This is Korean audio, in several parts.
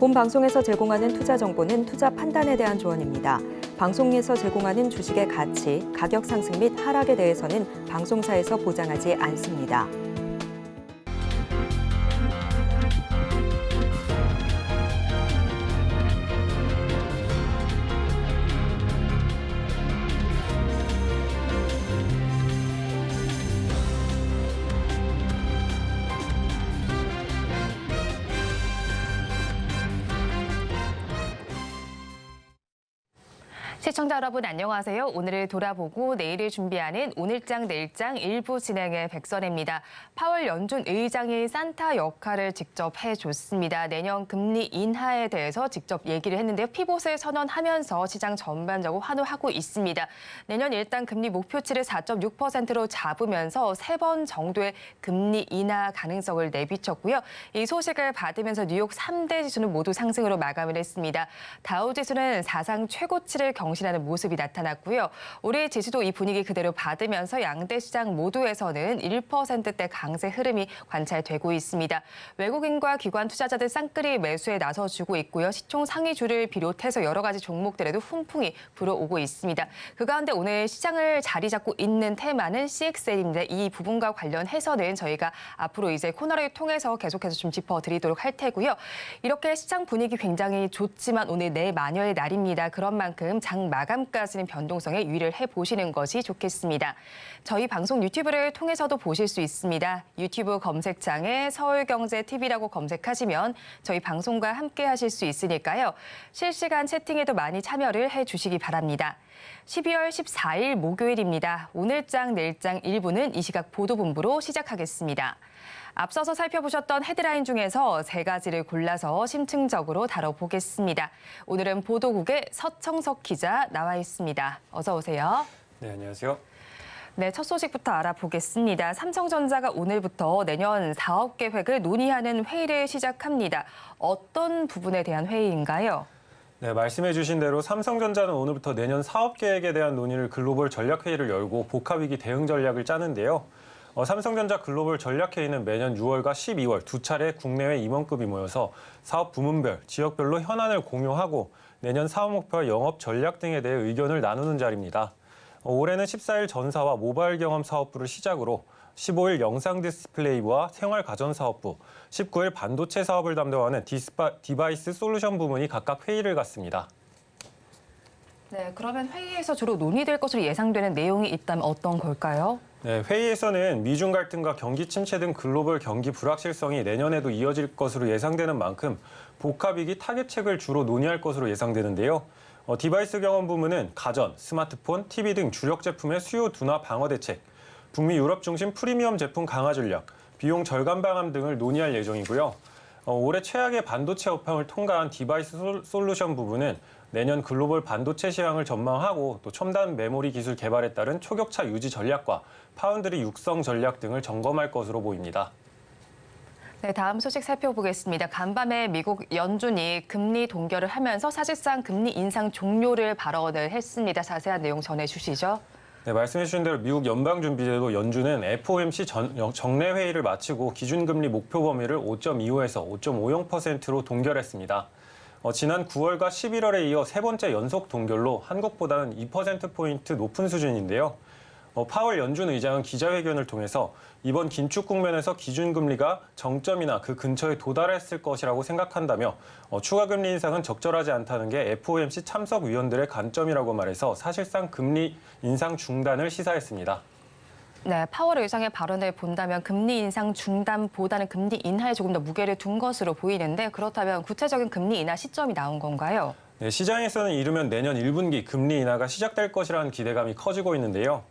본 방송에서 제공하는 투자 정보는 투자 판단에 대한 조언입니다. 방송에서 제공하는 주식의 가치, 가격 상승 및 하락에 대해서는 방송사에서 보장하지 않습니다. 시청자 여러분 안녕하세요. 오늘을 돌아보고 내일을 준비하는 오늘장 내일장 일부 진행의 백선혜입니다. 파월 연준 의장이 산타 역할을 직접 해줬습니다. 내년 금리 인하에 대해서 직접 얘기를 했는데요. 피봇을 선언하면서 시장 전반적으로 환호하고 있습니다. 내년 일단 금리 목표치를 4.6%로 잡으면서 3번 정도의 금리 인하 가능성을 내비쳤고요. 이 소식을 받으면서 뉴욕 3대 지수는 모두 상승으로 마감을 했습니다. 다우지수는 사상 최고치를 경신하는 모습이 나타났고요. 올해 지수도 이 분위기 그대로 받으면서 양대 시장 모두에서는 1%대 강세 흐름이 관찰되고 있습니다. 외국인과 기관 투자자들 쌍끌이 매수에 나서주고 있고요. 시총 상위주를 비롯해서 여러 가지 종목들에도 훈풍이 불어오고 있습니다. 그 가운데 오늘 시장을 자리 잡고 있는 테마는 CXL입니다. 이 부분과 관련해서는 저희가 앞으로 이제 코너를 통해서 계속해서 좀 짚어드리도록 할 테고요. 이렇게 시장 분위기 굉장히 좋지만 오늘 내마녀의 날입니다. 그런 만큼 장 마감까지는 변동성에 유의를 해보시는 것이 좋겠습니다. 저희 방송 유튜브를 통해서도 보실 수 있습니다. 유튜브 검색창에 서울경제TV라고 검색하시면 저희 방송과 함께 하실 수 있으니까요. 실시간 채팅에도 많이 참여를 해주시기 바랍니다. 12월 14일 목요일입니다. 오늘장 내일장 1부는 이 시각 보도본부로 시작하겠습니다. 앞서서 살펴보셨던 헤드라인 중에서 3가지를 골라서 심층적으로 다뤄보겠습니다. 오늘은 보도국의 서청석 기자 나와 있습니다. 어서 오세요. 네, 안녕하세요. 네, 첫 소식부터 알아보겠습니다. 삼성전자가 오늘부터 내년 사업 계획을 논의하는 회의를 시작합니다. 어떤 부분에 대한 회의인가요? 네, 말씀해 주신 대로 삼성전자는 오늘부터 내년 사업 계획에 대한 논의를 글로벌 전략회의를 열고 복합위기 대응 전략을 짜는데요. 삼성전자 글로벌 전략회의는 매년 6월과 12월 두 차례 국내외 임원급이 모여서 사업 부문별, 지역별로 현안을 공유하고 내년 사업 목표와 영업 전략 등에 대해 의견을 나누는 자리입니다. 올해는 14일 전사와 모바일 경험 사업부를 시작으로 15일 영상 디스플레이부와 생활 가전 사업부, 19일 반도체 사업을 담당하는 디바이스 솔루션 부문이 각각 회의를 갖습니다. 네, 그러면 회의에서 주로 논의될 것으로 예상되는 내용이 있다면 어떤 걸까요? 네, 회의에서는 미중 갈등과 경기 침체 등 글로벌 경기 불확실성이 내년에도 이어질 것으로 예상되는 만큼 복합위기 타겟책을 주로 논의할 것으로 예상되는데요. 디바이스 경험 부문은 가전, 스마트폰, TV 등 주력 제품의 수요 둔화 방어 대책, 북미 유럽 중심 프리미엄 제품 강화 전략, 비용 절감 방안 등을 논의할 예정이고요. 올해 최악의 반도체 업황을 통과한 디바이스 솔루션 부분은 내년 글로벌 반도체 시황을 전망하고 또 첨단 메모리 기술 개발에 따른 초격차 유지 전략과 파운드리 육성 전략 등을 점검할 것으로 보입니다. 네, 다음 소식 살펴보겠습니다. 간밤에 미국 연준이 금리 동결을 하면서 사실상 금리 인상 종료를 발언을 했습니다. 자세한 내용 전해주시죠. 네, 말씀해 주신 대로 미국 연방준비제도 연준은 FOMC 정례 회의를 마치고 기준금리 목표 범위를 5.25에서 5.50%로 동결했습니다. 지난 9월과 11월에 이어 세 번째 연속 동결로 한국보다는 2%포인트 높은 수준인데요. 파월 연준 의장은 기자회견을 통해서 이번 긴축 국면에서 기준금리가 정점이나 그 근처에 도달했을 것이라고 생각한다며 추가 금리 인상은 적절하지 않다는 게 FOMC 참석 위원들의 관점이라고 말해서 사실상 금리 인상 중단을 시사했습니다. 네, 파월 의장의 발언을 본다면 금리 인상 중단보다는 금리 인하에 조금 더 무게를 둔 것으로 보이는데 그렇다면 구체적인 금리 인하 시점이 나온 건가요? 네, 시장에서는 이르면 내년 1분기 금리 인하가 시작될 것이라는 기대감이 커지고 있는데요.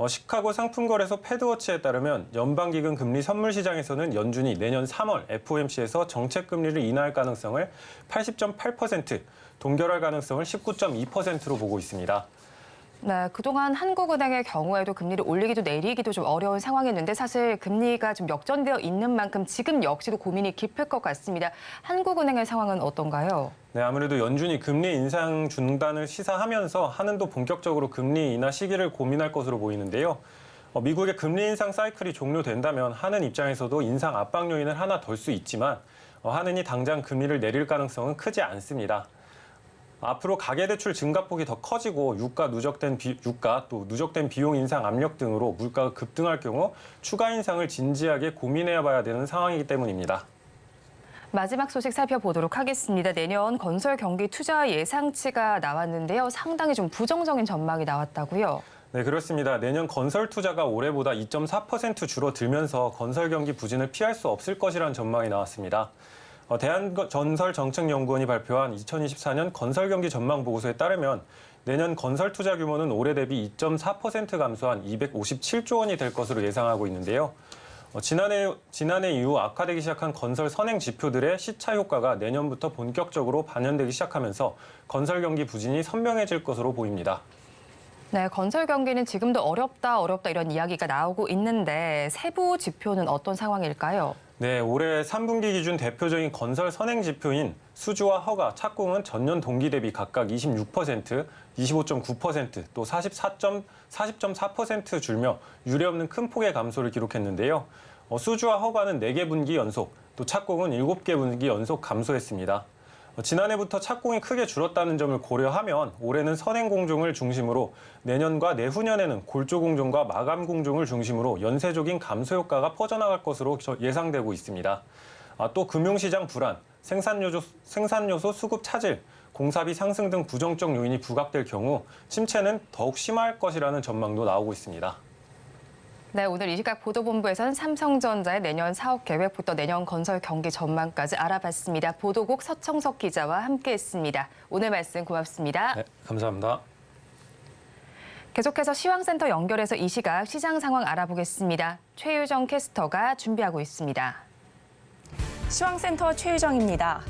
시카고 상품거래소 패드워치에 따르면 연방기금 금리 선물 시장에서는 연준이 내년 3월 FOMC에서 정책 금리를 인하할 가능성을 80.8%, 동결할 가능성을 19.2%로 보고 있습니다. 네, 그동안 한국은행의 경우에도 금리를 올리기도 내리기도 좀 어려운 상황이었는데 사실 금리가 좀 역전되어 있는 만큼 지금 역시도 고민이 깊을 것 같습니다. 한국은행의 상황은 어떤가요? 네, 아무래도 연준이 금리 인상 중단을 시사하면서 한은도 본격적으로 금리 인하 시기를 고민할 것으로 보이는데요. 미국의 금리 인상 사이클이 종료된다면 한은 입장에서도 인상 압박 요인을 하나 덜 수 있지만 하느니 당장 금리를 내릴 가능성은 크지 않습니다. 앞으로 가계대출 증가폭이 더 커지고 유가 또 누적된 비용 인상 압력 등으로 물가가 급등할 경우 추가 인상을 진지하게 고민해 봐야 되는 상황이기 때문입니다. 마지막 소식 살펴보도록 하겠습니다. 내년 건설 경기 투자 예상치가 나왔는데요. 상당히 좀 부정적인 전망이 나왔다고요? 네, 그렇습니다. 내년 건설 투자가 올해보다 2.4% 줄어들면서 건설 경기 부진을 피할 수 없을 것이라는 전망이 나왔습니다. 대한건설정책연구원이 발표한 2024년 건설 경기 전망 보고서에 따르면 내년 건설 투자 규모는 올해 대비 2.4% 감소한 257조 원이 될 것으로 예상하고 있는데요. 지난해 이후 악화되기 시작한 건설 선행 지표들의 시차 효과가 내년부터 본격적으로 반영되기 시작하면서 건설 경기 부진이 선명해질 것으로 보입니다. 네, 건설 경기는 지금도 어렵다 이런 이야기가 나오고 있는데 세부 지표는 어떤 상황일까요? 네, 올해 3분기 기준 대표적인 건설 선행 지표인 수주와 허가, 착공은 전년 동기 대비 각각 26%, 25.9%, 또 40.4% 줄며 유례없는 큰 폭의 감소를 기록했는데요. 수주와 허가는 4개 분기 연속, 또 착공은 7개 분기 연속 감소했습니다. 지난해부터 착공이 크게 줄었다는 점을 고려하면 올해는 선행 공종을 중심으로 내년과 내후년에는 골조 공종과 마감 공종을 중심으로 연쇄적인 감소 효과가 퍼져나갈 것으로 예상되고 있습니다. 또 금융시장 불안, 생산요소 수급 차질, 공사비 상승 등 부정적 요인이 부각될 경우 침체는 더욱 심할 것이라는 전망도 나오고 있습니다. 네, 오늘 이 시각 보도본부에서는 삼성전자의 내년 사업 계획부터 내년 건설 경기 전망까지 알아봤습니다. 보도국 서청석 기자와 함께했습니다. 오늘 말씀 고맙습니다. 네, 감사합니다. 계속해서 시황센터 연결해서 이 시각 시장 상황 알아보겠습니다. 최유정 캐스터가 준비하고 있습니다. 시황센터 최유정입니다.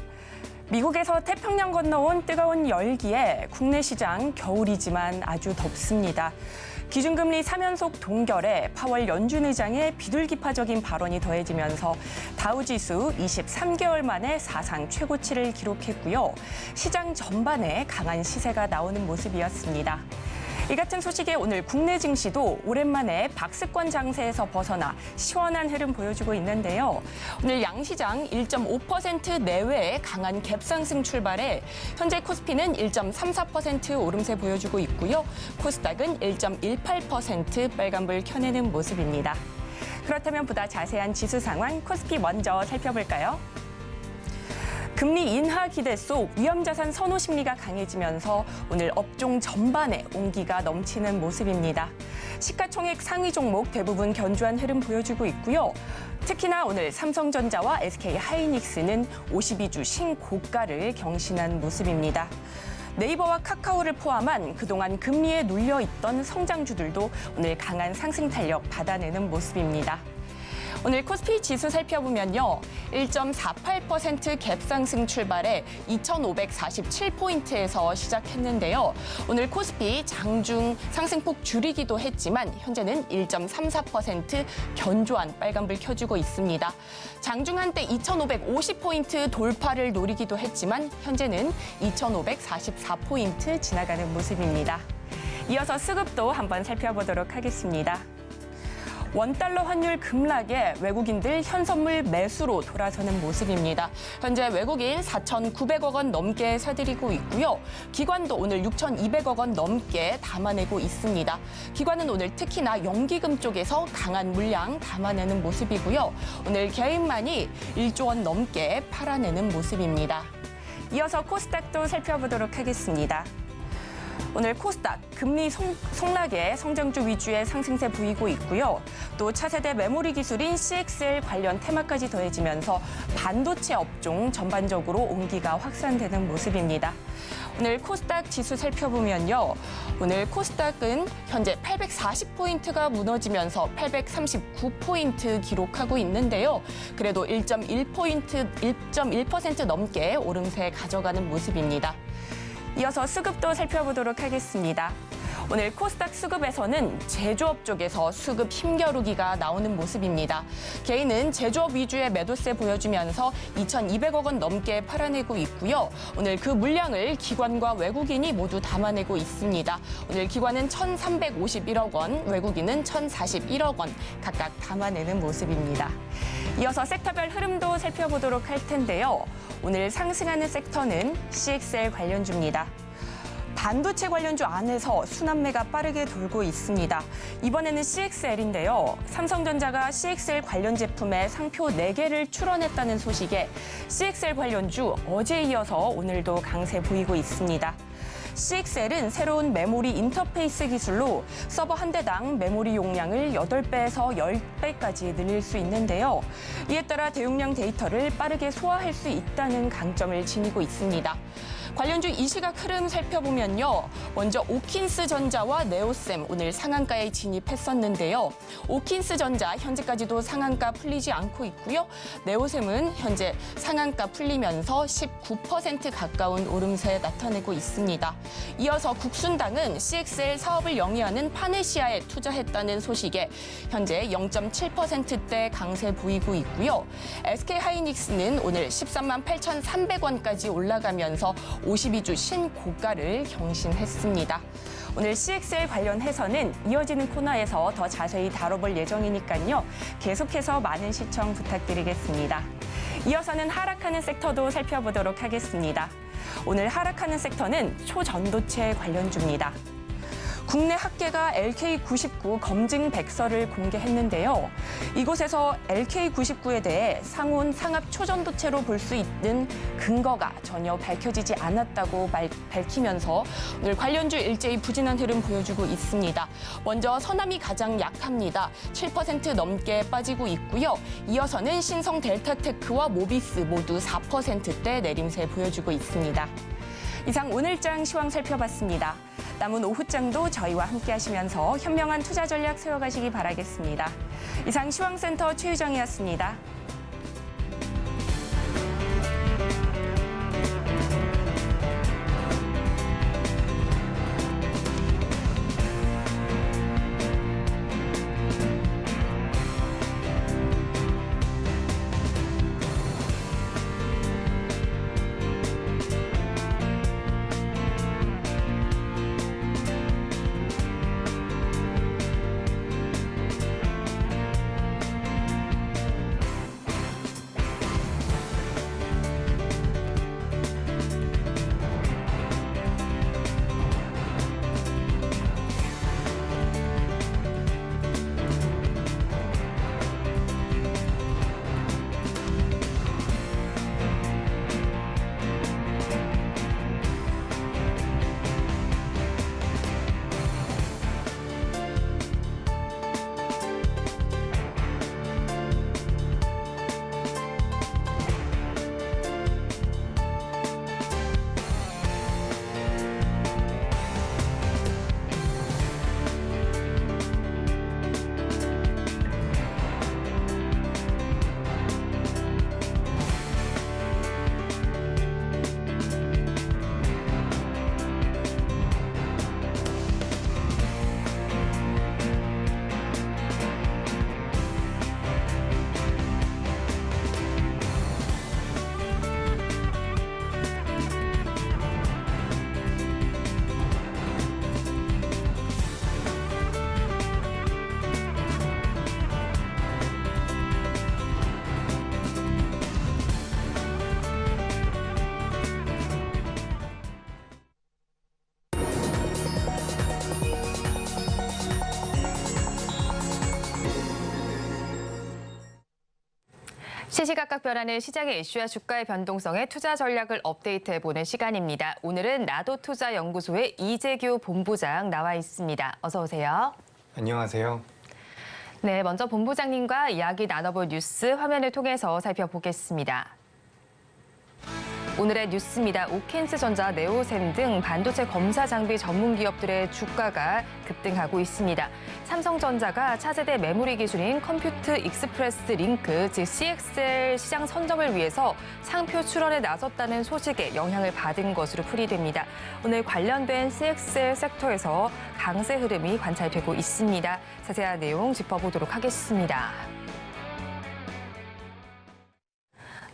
미국에서 태평양 건너온 뜨거운 열기에 국내 시장 겨울이지만 아주 덥습니다. 기준금리 3연속 동결에 파월 연준 의장의 비둘기파적인 발언이 더해지면서 다우지수 23개월 만에 사상 최고치를 기록했고요. 시장 전반에 강한 시세가 나오는 모습이었습니다. 이 같은 소식에 오늘 국내 증시도 오랜만에 박스권 장세에서 벗어나 시원한 흐름 보여주고 있는데요. 오늘 양시장 1.5% 내외의 강한 갭상승 출발에 현재 코스피는 1.34% 오름세 보여주고 있고요. 코스닥은 1.18% 빨간불 켜내는 모습입니다. 그렇다면 보다 자세한 지수 상황 코스피 먼저 살펴볼까요? 금리 인하 기대 속 위험자산 선호 심리가 강해지면서 오늘 업종 전반에 온기가 넘치는 모습입니다. 시가총액 상위 종목 대부분 견조한 흐름 보여주고 있고요. 특히나 오늘 삼성전자와 SK하이닉스는 52주 신고가를 경신한 모습입니다. 네이버와 카카오를 포함한 그동안 금리에 눌려있던 성장주들도 오늘 강한 상승 탄력 받아내는 모습입니다. 오늘 코스피 지수 살펴보면요. 1.48% 갭상승 출발에 2,547포인트에서 시작했는데요. 오늘 코스피 장중 상승폭 줄이기도 했지만 현재는 1.34% 견조한 빨간불 켜주고 있습니다. 장중 한때 2,550포인트 돌파를 노리기도 했지만 현재는 2,544포인트 지나가는 모습입니다. 이어서 수급도 한번 살펴보도록 하겠습니다. 원달러 환율 급락에 외국인들 현선물 매수로 돌아서는 모습입니다. 현재 외국인 4,900억 원 넘게 사들이고 있고요. 기관도 오늘 6,200억 원 넘게 담아내고 있습니다. 기관은 오늘 특히나 연기금 쪽에서 강한 물량 담아내는 모습이고요. 오늘 개인만이 1조 원 넘게 팔아내는 모습입니다. 이어서 코스닥도 살펴보도록 하겠습니다. 오늘 코스닥 금리 속락에 성장주 위주의 상승세 보이고 있고요. 또 차세대 메모리 기술인 CXL 관련 테마까지 더해지면서 반도체 업종 전반적으로 온기가 확산되는 모습입니다. 오늘 코스닥 지수 살펴보면요. 오늘 코스닥은 현재 840포인트가 무너지면서 839포인트 기록하고 있는데요. 그래도 1.1% 넘게 오름세 가져가는 모습입니다. 이어서 수급도 살펴보도록 하겠습니다. 오늘 코스닥 수급에서는 제조업 쪽에서 수급 힘겨루기가 나오는 모습입니다. 개인은 제조업 위주의 매도세 보여주면서 2,200억 원 넘게 팔아내고 있고요. 오늘 그 물량을 기관과 외국인이 모두 담아내고 있습니다. 오늘 기관은 1,351억 원, 외국인은 1,041억 원 각각 담아내는 모습입니다. 이어서 섹터별 흐름도 살펴보도록 할 텐데요. 오늘 상승하는 섹터는 CXL 관련주입니다. 반도체 관련주 안에서 순환매가 빠르게 돌고 있습니다. 이번에는 CXL인데요. 삼성전자가 CXL 관련 제품에 상표 4개를 출원했다는 소식에 CXL 관련주 어제에 이어서 오늘도 강세 보이고 있습니다. CXL은 새로운 메모리 인터페이스 기술로 서버 한 대당 메모리 용량을 8배에서 10배까지 늘릴 수 있는데요. 이에 따라 대용량 데이터를 빠르게 소화할 수 있다는 강점을 지니고 있습니다. 관련주 이 시각 흐름 살펴보면요. 먼저 오킨스전자와 네오셈 오늘 상한가에 진입했었는데요. 오킨스전자 현재까지도 상한가 풀리지 않고 있고요. 네오셈은 현재 상한가 풀리면서 19% 가까운 오름세 나타내고 있습니다. 이어서 국순당은 CXL 사업을 영위하는 파네시아에 투자했다는 소식에 현재 0.7%대 강세 보이고 있고요. SK하이닉스는 오늘 13만 8,300원까지 올라가면서 52주 신고가를 경신했습니다. 오늘 CXL 관련해서는 이어지는 코너에서 더 자세히 다뤄볼 예정이니까요. 계속해서 많은 시청 부탁드리겠습니다. 이어서는 하락하는 섹터도 살펴보도록 하겠습니다. 오늘 하락하는 섹터는 초전도체 관련주입니다. 국내 학계가 LK99 검증 백서를 공개했는데요. 이곳에서 LK99에 대해 상온 상압 초전도체로 볼 수 있는 근거가 전혀 밝혀지지 않았다고 밝히면서 오늘 관련주 일제히 부진한 흐름 보여주고 있습니다. 먼저 서남이 가장 약합니다. 7% 넘게 빠지고 있고요. 이어서는 신성 델타테크와 모비스 모두 4%대 내림세 보여주고 있습니다. 이상 오늘장 시황 살펴봤습니다. 남은 오후장도 저희와 함께 하시면서 현명한 투자 전략 세워가시기 바라겠습니다. 이상 시황센터 최유정이었습니다. 시시각각 변하는 시장의 이슈와 주가의 변동성에 투자 전략을 업데이트해보는 시간입니다. 오늘은 나도투자연구소의 이재규 본부장 나와 있습니다. 어서 오세요. 안녕하세요. 네, 먼저 본부장님과 이야기 나눠볼 뉴스 화면을 통해서 살펴보겠습니다. 오늘의 뉴스입니다. 오킨스전자, 네오셈 등 반도체 검사 장비 전문 기업들의 주가가 급등하고 있습니다. 삼성전자가 차세대 메모리 기술인 컴퓨트 익스프레스 링크, 즉 CXL 시장 선점을 위해서 상표 출원에 나섰다는 소식에 영향을 받은 것으로 풀이됩니다. 오늘 관련된 CXL 섹터에서 강세 흐름이 관찰되고 있습니다. 자세한 내용 짚어보도록 하겠습니다.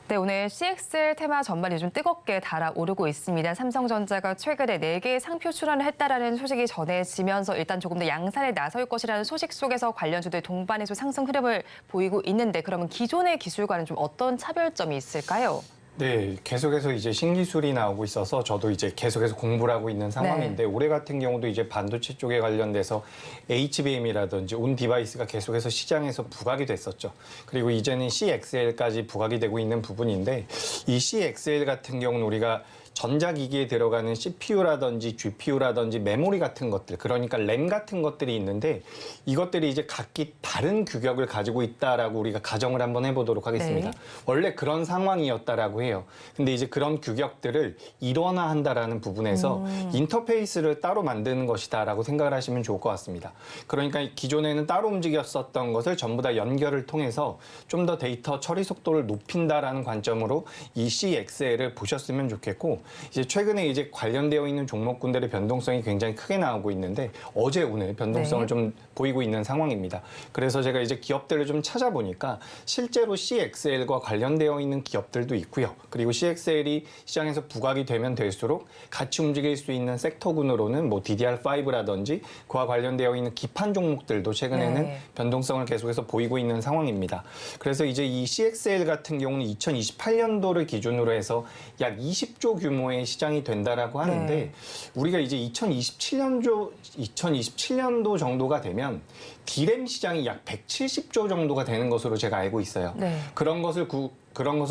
네, 오늘 CXL 테마 전반이 좀 뜨겁게 달아오르고 있습니다. 삼성전자가 최근에 4개의 상표 출원을 했다라는 소식이 전해지면서 일단 조금 더 양산에 나설 것이라는 소식 속에서 관련주들 동반해서 상승 흐름을 보이고 있는데 그러면 기존의 기술과는 좀 어떤 차별점이 있을까요? 네, 계속해서 이제 신기술이 나오고 있어서 저도 이제 계속해서 공부를 하고 있는 상황인데 올해 같은 경우도 이제 반도체 쪽에 관련돼서 HBM이라든지 온 디바이스가 계속해서 시장에서 부각이 됐었죠. 그리고 이제는 CXL까지 부각이 되고 있는 부분인데 이 CXL 같은 경우는 우리가 전자기기에 들어가는 CPU라든지 GPU라든지 메모리 같은 것들, 그러니까 램 같은 것들이 있는데 이것들이 이제 각기 다른 규격을 가지고 있다라고 우리가 가정을 한번 해보도록 하겠습니다. 네. 원래 그런 상황이었다라고 해요. 근데 이제 그런 규격들을 일원화한다라는 부분에서 인터페이스를 따로 만드는 것이다라고 생각을 하시면 좋을 것 같습니다. 그러니까 기존에는 따로 움직였었던 것을 전부 다 연결을 통해서 좀 더 데이터 처리 속도를 높인다라는 관점으로 이 CXL을 보셨으면 좋겠고 이제 최근에 이제 관련되어 있는 종목군들의 변동성이 굉장히 크게 나오고 있는데 어제 오늘 변동성을 좀 보이고 있는 상황입니다. 그래서 제가 이제 기업들을 좀 찾아보니까 실제로 CXL과 관련되어 있는 기업들도 있고요. 그리고 CXL이 시장에서 부각이 되면 될수록 같이 움직일 수 있는 섹터군으로는 뭐 DDR5라든지 그와 관련되어 있는 기판 종목들도 최근에는 변동성을 계속해서 보이고 있는 상황입니다. 그래서 이제 이 CXL 같은 경우는 2028년도를 기준으로 해서 약 20조 규모의 시장이 된다라고 하는데 우리가 이제 2027년도 정도가 되면 D램 시장이 약 170조 정도가 되는 것으로 제가 알고 있어요. 그런 것을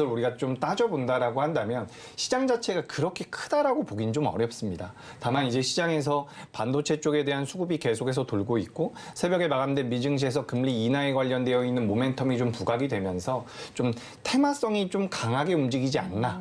우리가 좀 따져본다라고 한다면 시장 자체가 그렇게 크다라고 보긴 좀 어렵습니다. 다만 이제 시장에서 반도체 쪽에 대한 수급이 계속해서 돌고 있고 새벽에 마감된 미증시에서 금리 인하에 관련되어 있는 모멘텀이 좀 부각이 되면서 좀 테마성이 좀 강하게 움직이지 않나.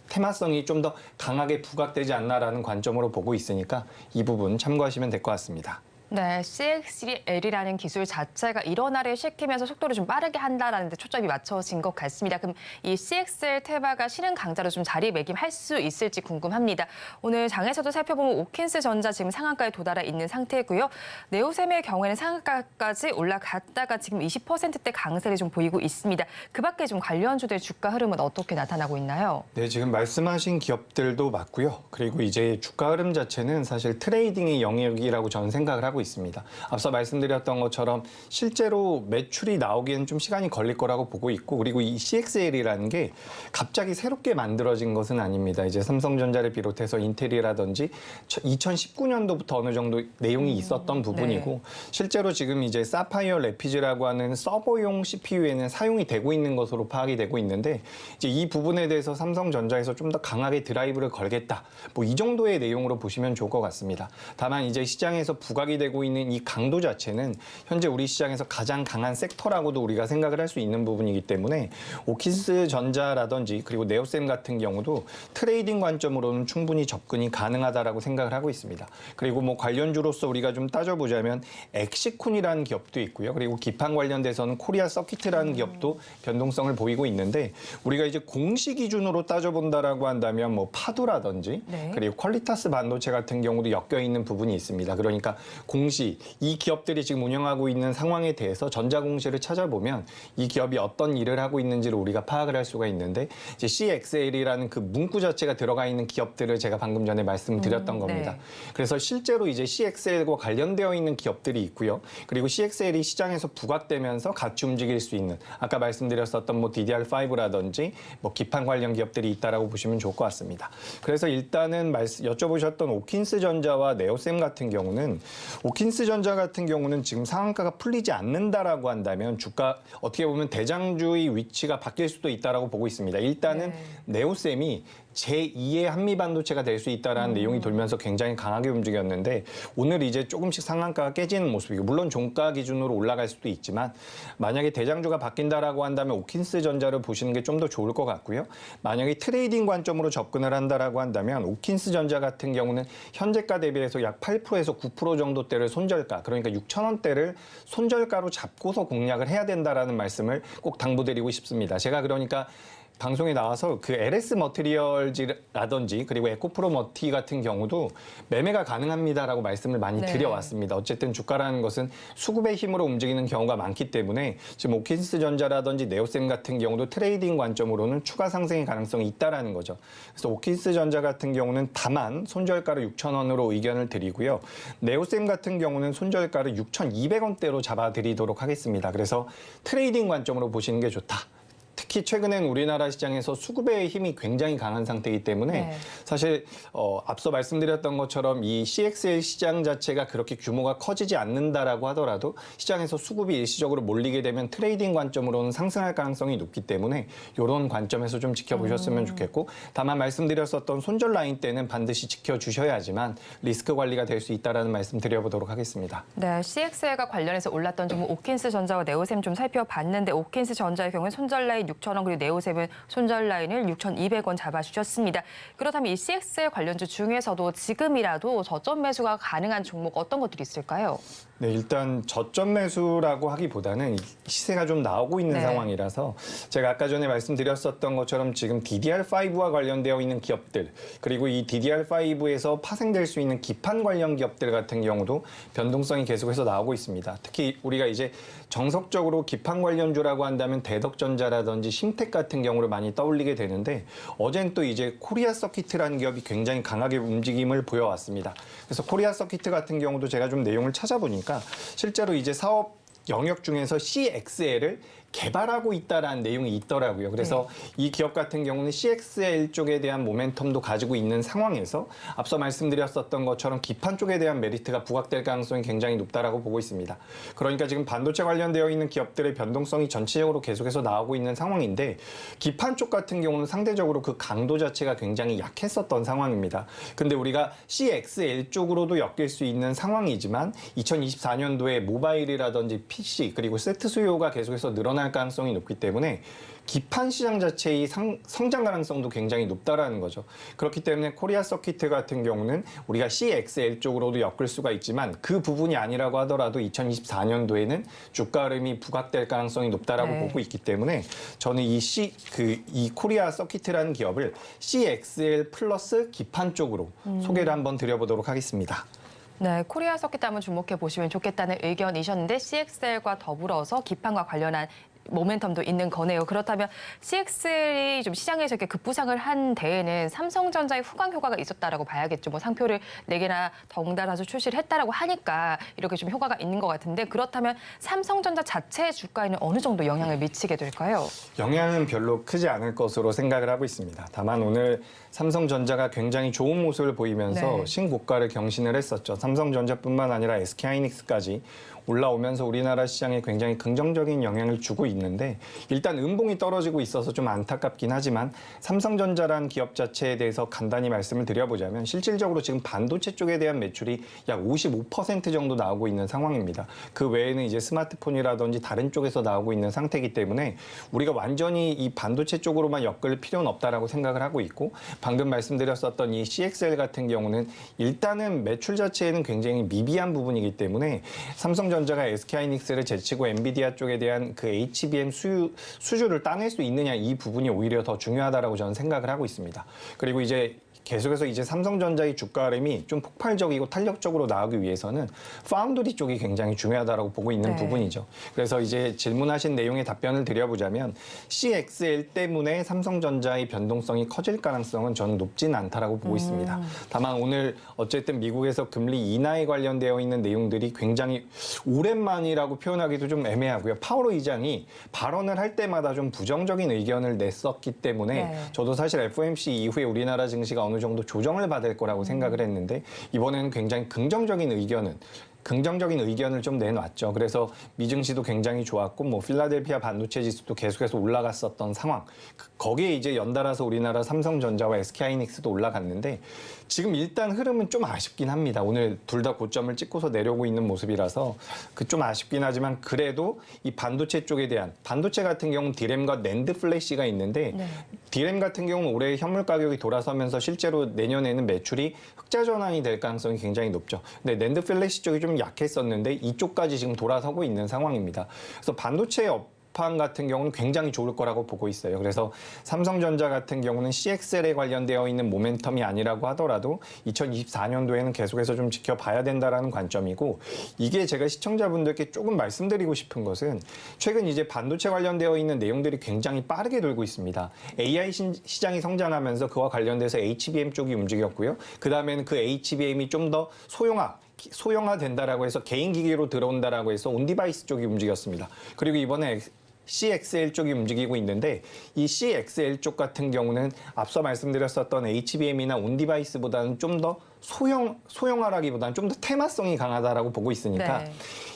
테마성이 좀 더 강하게 부각되지 않나라는 관점으로 보고 있으니까 이 부분 참고하시면 될 것 같습니다. 네, CXL이라는 기술 자체가 일원화를 시키면서 속도를 좀 빠르게 한다라는 데 초점이 맞춰진 것 같습니다. 그럼 이 CXL 테마가 신흥 강자로 좀 자리매김할 수 있을지 궁금합니다. 오늘 장에서도 살펴보면 오킨스 전자 지금 상한가에 도달해 있는 상태고요. 네오셈의 경우에는 상한가까지 올라갔다가 지금 20%대 강세를 좀 보이고 있습니다. 그 밖에 좀 관련주들 주가 흐름은 어떻게 나타나고 있나요? 네, 지금 말씀하신 기업들도 맞고요. 그리고 이제 주가 흐름 자체는 사실 트레이딩의 영역이라고 저는 생각을 하고 있습니다. 앞서 말씀드렸던 것처럼 실제로 매출이 나오기엔 좀 시간이 걸릴 거라고 보고 있고 그리고 이 CXL이라는 게 갑자기 새롭게 만들어진 것은 아닙니다. 이제 삼성전자를 비롯해서 인텔이라든지 2019년도부터 어느 정도 내용이 있었던 부분이고 실제로 지금 이제 사파이어 레피즈라고 하는 서버용 CPU에는 사용이 되고 있는 것으로 파악이 되고 있는데 이제 이 부분에 대해서 삼성전자에서 좀 더 강하게 드라이브를 걸겠다. 뭐 이 정도의 내용으로 보시면 좋을 것 같습니다. 다만 이제 시장에서 부각이 되고 있는 이 강도 자체는 현재 우리 시장에서 가장 강한 섹터라고도 우리가 생각을 할 수 있는 부분이기 때문에 오킨스 전자라든지 그리고 네오셈 같은 경우도 트레이딩 관점으로는 충분히 접근이 가능하다라고 생각을 하고 있습니다. 그리고 뭐 관련주로서 우리가 좀 따져보자면 엑시콘이라는 기업도 있고요. 그리고 기판 관련돼서는 코리아 서킷이라는 기업도 변동성을 보이고 있는데 우리가 이제 공시 기준으로 따져본다라고 한다면 뭐 파두라든지 그리고 퀄리타스 반도체 같은 경우도 엮여 있는 부분이 있습니다. 그러니까 공시, 이 기업들이 지금 운영하고 있는 상황에 대해서 전자공시를 찾아보면 이 기업이 어떤 일을 하고 있는지를 우리가 파악을 할 수가 있는데 이제 CXL이라는 그 문구 자체가 들어가 있는 기업들을 제가 방금 전에 말씀드렸던 겁니다. 그래서 실제로 이제 CXL과 관련되어 있는 기업들이 있고요. 그리고 CXL이 시장에서 부각되면서 같이 움직일 수 있는 아까 말씀드렸었던 뭐 DDR5라든지 뭐 기판 관련 기업들이 있다라고 보시면 좋을 것 같습니다. 그래서 일단은 여쭤보셨던 오킨스 전자와 네오셈 같은 경우는 오킨스 전자 같은 경우는 지금 상한가가 풀리지 않는다라고 한다면 주가 어떻게 보면 대장주의 위치가 바뀔 수도 있다라고 보고 있습니다. 일단은 네오셈이 제2의 한미 반도체가 될 수 있다라는 내용이 돌면서 굉장히 강하게 움직였는데 오늘 이제 조금씩 상한가가 깨지는 모습이고 물론 종가 기준으로 올라갈 수도 있지만 만약에 대장주가 바뀐다라고 한다면 오킨스 전자를 보시는 게 좀 더 좋을 것 같고요. 만약에 트레이딩 관점으로 접근을 한다라고 한다면 오킨스 전자 같은 경우는 현재가 대비해서 약 8%에서 9% 정도대를 손절가 그러니까 6,000원대를 손절가로 잡고서 공략을 해야 된다라는 말씀을 꼭 당부드리고 싶습니다. 제가 그러니까 방송에 나와서 그 LS 머티리얼즈라든지 그리고 에코프로 머티 같은 경우도 매매가 가능합니다라고 말씀을 많이 네. 드려왔습니다. 어쨌든 주가라는 것은 수급의 힘으로 움직이는 경우가 많기 때문에 지금 오킨스 전자라든지 네오셈 같은 경우도 트레이딩 관점으로는 추가 상승의 가능성이 있다라는 거죠. 그래서 오킨스 전자 같은 경우는 다만 손절가를 6,000원으로 의견을 드리고요. 네오셈 같은 경우는 손절가를 6,200원대로 잡아드리도록 하겠습니다. 그래서 트레이딩 관점으로 보시는 게 좋다. 특히 최근엔 우리나라 시장에서 수급의 힘이 굉장히 강한 상태이기 때문에 네. 사실 앞서 말씀드렸던 것처럼 이 CXL 시장 자체가 그렇게 규모가 커지지 않는다라고 하더라도 시장에서 수급이 일시적으로 몰리게 되면 트레이딩 관점으로는 상승할 가능성이 높기 때문에 이런 관점에서 좀 지켜보셨으면 좋겠고 다만 말씀드렸었던 손절 라인 때는 반드시 지켜주셔야지만 리스크 관리가 될 수 있다는 말씀 드려보도록 하겠습니다. 네, CXL과 관련해서 올랐던 종목 오킨스 전자와 네오셈 좀 살펴봤는데 오킨스 전자의 경우는 손절 라인 6,000원 그리고 네오셈은 손절 라인을 6,200원 잡아주셨습니다. 그렇다면 이 CXL 관련주 중에서도 지금이라도 저점 매수가 가능한 종목 어떤 것들이 있을까요? 네, 일단 저점 매수라고 하기보다는 시세가 좀 나오고 있는 네. 상황이라서 제가 아까 전에 말씀드렸었던 것처럼 지금 DDR5와 관련되어 있는 기업들 그리고 이 DDR5에서 파생될 수 있는 기판 관련 기업들 같은 경우도 변동성이 계속해서 나오고 있습니다. 특히 우리가 이제 정석적으로 기판 관련주라고 한다면 대덕전자라든지 심택 같은 경우를 많이 떠올리게 되는데 어젠 또 이제 코리아 서키트라는 기업이 굉장히 강하게 움직임을 보여왔습니다. 그래서 코리아 서키트 같은 경우도 제가 좀 내용을 찾아보니까 실제로 이제 사업 영역 중에서 CXL을 개발하고 있다라는 내용이 있더라고요. 그래서 이 기업 같은 경우는 CXL 쪽에 대한 모멘텀도 가지고 있는 상황에서 앞서 말씀드렸었던 것처럼 기판 쪽에 대한 메리트가 부각될 가능성이 굉장히 높다라고 보고 있습니다. 그러니까 지금 반도체 관련되어 있는 기업들의 변동성이 전체적으로 계속해서 나오고 있는 상황인데 기판 쪽 같은 경우는 상대적으로 그 강도 자체가 굉장히 약했었던 상황입니다. 근데 우리가 CXL 쪽으로도 엮일 수 있는 상황이지만 2024년도에 모바일이라든지 PC 그리고 세트 수요가 계속해서 늘어날 가능성이 높기 때문에 기판 시장 자체의 성장 가능성도 굉장히 높다라는 거죠. 그렇기 때문에 코리아 서키트 같은 경우는 우리가 CXL 쪽으로도 엮을 수가 있지만 그 부분이 아니라고 하더라도 2024년도에는 주가 흐름이 부각될 가능성이 높다라고 네. 보고 있기 때문에 저는 이 코리아 서키트라는 기업을 CXL 플러스 기판 쪽으로 소개를 한번 드려보도록 하겠습니다. 네, 코리아 서킷 한번 주목해 보시면 좋겠다는 의견이셨는데 CXL과 더불어서 기판과 관련한 모멘텀도 있는 거네요. 그렇다면 CXL이 좀 시장에서 이렇게 급부상을 한 데에는 삼성전자의 후광 효과가 있었다라고 봐야겠죠. 뭐 상표를 4개나 덩달아서 출시를 했다라고 하니까 이렇게 좀 효과가 있는 것 같은데 그렇다면 삼성전자 자체의 주가에는 어느 정도 영향을 미치게 될까요? 영향은 별로 크지 않을 것으로 생각을 하고 있습니다. 다만 오늘 삼성전자가 굉장히 좋은 모습을 보이면서 네. 신고가를 경신을 했었죠. 삼성전자뿐만 아니라 SK하이닉스까지 올라오면서 우리나라 시장에 굉장히 긍정적인 영향을 주고 있는데 일단 음봉이 떨어지고 있어서 좀 안타깝긴 하지만 삼성전자라는 기업 자체에 대해서 간단히 말씀을 드려보자면 실질적으로 지금 반도체 쪽에 대한 매출이 약 55% 정도 나오고 있는 상황입니다. 그 외에는 이제 스마트폰이라든지 다른 쪽에서 나오고 있는 상태이기 때문에 우리가 완전히 이 반도체 쪽으로만 엮을 필요는 없다라고 생각을 하고 있고 방금 말씀드렸었던 이 CXL 같은 경우는 일단은 매출 자체에는 굉장히 미비한 부분이기 때문에 삼성전자가 SK하이닉스를 제치고 엔비디아 쪽에 대한 그 HBM 수주를 따낼 수 있느냐 이 부분이 오히려 더 중요하다라고 저는 생각을 하고 있습니다. 그리고 이제 계속해서 이제 삼성전자의 주가 흐름이 좀 폭발적이고 탄력적으로 나오기 위해서는 파운드리 쪽이 굉장히 중요하다고 보고 있는 네. 부분이죠. 그래서 이제 질문하신 내용에 답변을 드려보자면 CXL 때문에 삼성전자의 변동성이 커질 가능성은 저는 높진 않다라고 보고 있습니다. 다만 오늘 어쨌든 미국에서 금리 인하에 관련되어 있는 내용들이 굉장히 오랜만이라고 표현하기도 좀 애매하고요. 파월 의장이 발언을 할 때마다 좀 부정적인 의견을 냈었기 때문에 네. 저도 사실 FOMC 이후에 우리나라 증시가 어느 정도 조정을 받을 거라고 생각을 했는데 이번에는 굉장히 긍정적인 의견을 좀 내놨죠. 그래서 미증시도 굉장히 좋았고 뭐 필라델피아 반도체 지수도 계속해서 올라갔었던 상황. 거기에 이제 연달아서 우리나라 삼성전자와 SK하이닉스도 올라갔는데 지금 일단 흐름은 좀 아쉽긴 합니다. 오늘 둘 다 고점을 찍고서 내려오고 있는 모습이라서 그 좀 아쉽긴 하지만 그래도 이 반도체 쪽에 대한 반도체 같은 경우는 디램과 낸드 플래시가 있는데 네. 디램 같은 경우는 올해 현물 가격이 돌아서면서 실제로 내년에는 매출이 흑자 전환이 될 가능성이 굉장히 높죠. 근데 낸드 플래시 쪽이 좀 약했었는데 이쪽까지 지금 돌아서고 있는 상황입니다. 그래서 반도체 업황 같은 경우는 굉장히 좋을 거라고 보고 있어요. 그래서 삼성전자 같은 경우는 CXL에 관련되어 있는 모멘텀이 아니라고 하더라도 2024년도에는 계속해서 좀 지켜봐야 된다라는 관점이고, 이게 제가 시청자분들께 조금 말씀드리고 싶은 것은 최근 이제 반도체 관련되어 있는 내용들이 굉장히 빠르게 돌고 있습니다. AI 시장이 성장하면서 그와 관련돼서 HBM 쪽이 움직였고요. 그 다음에는 그 HBM이 좀 더 소형화된다라고 해서 개인 기기로 들어온다라고 해서 온디바이스 쪽이 움직였습니다. 그리고 이번에 CXL 쪽이 움직이고 있는데, 이 CXL 쪽 같은 경우는 앞서 말씀드렸었던 HBM이나 온디바이스보다는 좀 더 소형화라기보다는 좀 더 테마성이 강하다라고 보고 있으니까 네.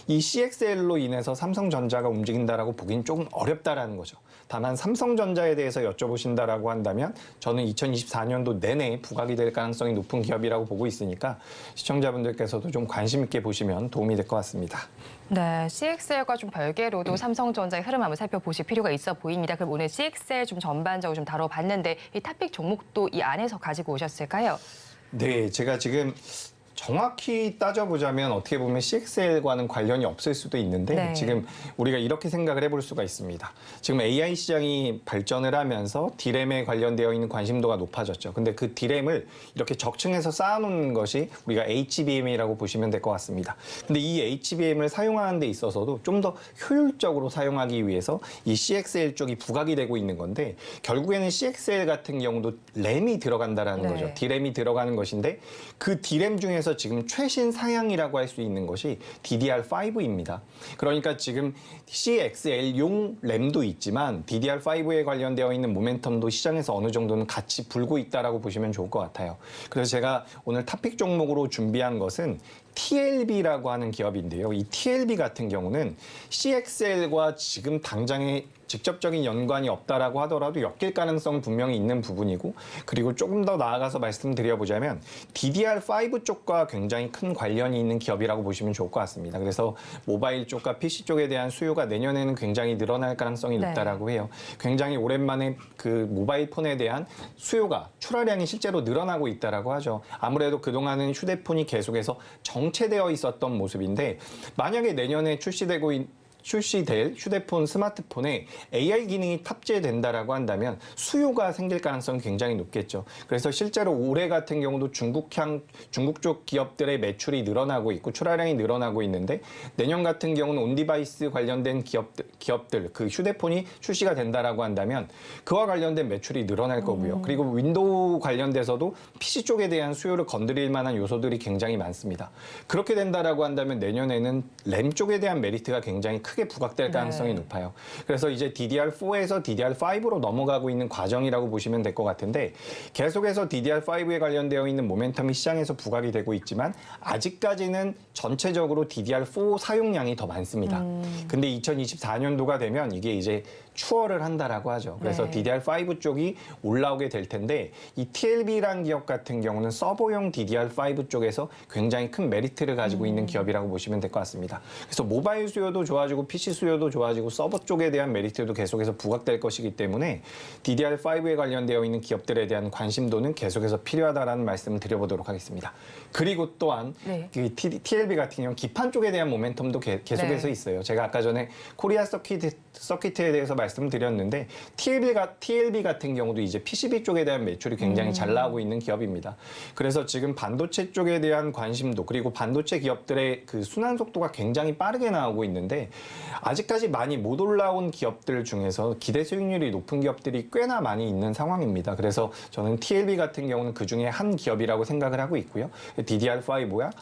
이 CXL로 인해서 삼성전자가 움직인다라고 보긴 조금 어렵다라는 거죠. 다만 삼성전자에 대해서 여쭤보신다라고 한다면 저는 2024년도 내내 부각이 될 가능성이 높은 기업이라고 보고 있으니까 시청자분들께서도 좀 관심 있게 보시면 도움이 될 것 같습니다. 네, CXL과 좀 별개로도 삼성전자의 흐름 한번 살펴보실 필요가 있어 보입니다. 그럼 오늘 CXL 좀 전반적으로 좀 다뤄봤는데 이 탑픽 종목도 이 안에서 가지고 오셨을까요? 네, 제가 지금 정확히 따져보자면 어떻게 보면 CXL과는 관련이 없을 수도 있는데 네. 지금 우리가 이렇게 생각을 해볼 수가 있습니다. 지금 AI 시장이 발전을 하면서 D램에 관련되어 있는 관심도가 높아졌죠. 근데 그 D램을 이렇게 적층해서 쌓아놓는 것이 우리가 HBM이라고 보시면 될 것 같습니다. 근데 이 HBM을 사용하는 데 있어서도 좀 더 효율적으로 사용하기 위해서 이 CXL 쪽이 부각이 되고 있는 건데, 결국에는 CXL 같은 경우도 램이 들어간다라는 네. 거죠. D램이 들어가는 것인데 그 D램 중에서 지금 최신 사양이라고 할 수 있는 것이 DDR5입니다. 그러니까 지금 CXL용 램도 있지만 DDR5에 관련되어 있는 모멘텀도 시장에서 어느 정도는 같이 불고 있다라고 보시면 좋을 것 같아요. 그래서 제가 오늘 탑픽 종목으로 준비한 것은 TLB라고 하는 기업인데요. 이 TLB 같은 경우는 CXL과 지금 당장에 직접적인 연관이 없다라고 하더라도 엮일 가능성은 분명히 있는 부분이고, 그리고 조금 더 나아가서 말씀드려보자면 DDR5 쪽과 굉장히 큰 관련이 있는 기업이라고 보시면 좋을 것 같습니다. 그래서 모바일 쪽과 PC 쪽에 대한 수요가 내년에는 굉장히 늘어날 가능성이 네. 높다라고 해요. 굉장히 오랜만에 그 모바일 폰에 대한 수요가, 출하량이 실제로 늘어나고 있다라고 하죠. 아무래도 그동안은 휴대폰이 계속해서 정체되어 있었던 모습인데, 만약에 내년에 출시될 휴대폰, 스마트폰에 AI 기능이 탑재된다라고 한다면 수요가 생길 가능성이 굉장히 높겠죠. 그래서 실제로 올해 같은 경우도 중국 쪽 기업들의 매출이 늘어나고 있고 출하량이 늘어나고 있는데, 내년 같은 경우는 온디바이스 관련된 기업들 그 휴대폰이 출시가 된다라고 한다면 그와 관련된 매출이 늘어날 거고요. 그리고 윈도우 관련돼서도 PC 쪽에 대한 수요를 건드릴 만한 요소들이 굉장히 많습니다. 그렇게 된다라고 한다면 내년에는 램 쪽에 대한 메리트가 굉장히 크게 부각될 가능성이 높아요. 그래서 이제 DDR4에서 DDR5로 넘어가고 있는 과정이라고 보시면 될 것 같은데, 계속해서 DDR5에 관련되어 있는 모멘텀이 시장에서 부각이 되고 있지만 아직까지는 전체적으로 DDR4 사용량이 더 많습니다. 근데 2024년도가 되면 이게 이제 추월을 한다라고 하죠. 그래서 네. DDR5 쪽이 올라오게 될 텐데, 이 TLB라는 기업 같은 경우는 서버용 DDR5 쪽에서 굉장히 큰 메리트를 가지고 있는 기업이라고 보시면 될 것 같습니다. 그래서 모바일 수요도 좋아지고 PC 수요도 좋아지고 서버 쪽에 대한 메리트도 계속해서 부각될 것이기 때문에 DDR5에 관련되어 있는 기업들에 대한 관심도는 계속해서 필요하다라는 말씀을 드려보도록 하겠습니다. 그리고 또한 네. 그 TLB 같은 경우는 기판 쪽에 대한 모멘텀도 계속해서 네. 있어요. 제가 아까 전에 코리아 서킷에 대해서 말씀드렸는데 TLB 같은 경우도 이제 PCB 쪽에 대한 매출이 굉장히 잘 나오고 있는 기업입니다. 그래서 지금 반도체 쪽에 대한 관심도, 그리고 반도체 기업들의 그 순환 속도가 굉장히 빠르게 나오고 있는데, 아직까지 많이 못 올라온 기업들 중에서 기대 수익률이 높은 기업들이 꽤나 많이 있는 상황입니다. 그래서 저는 TLB 같은 경우는 그 중에 한 기업이라고 생각을 하고 있고요. DDR5와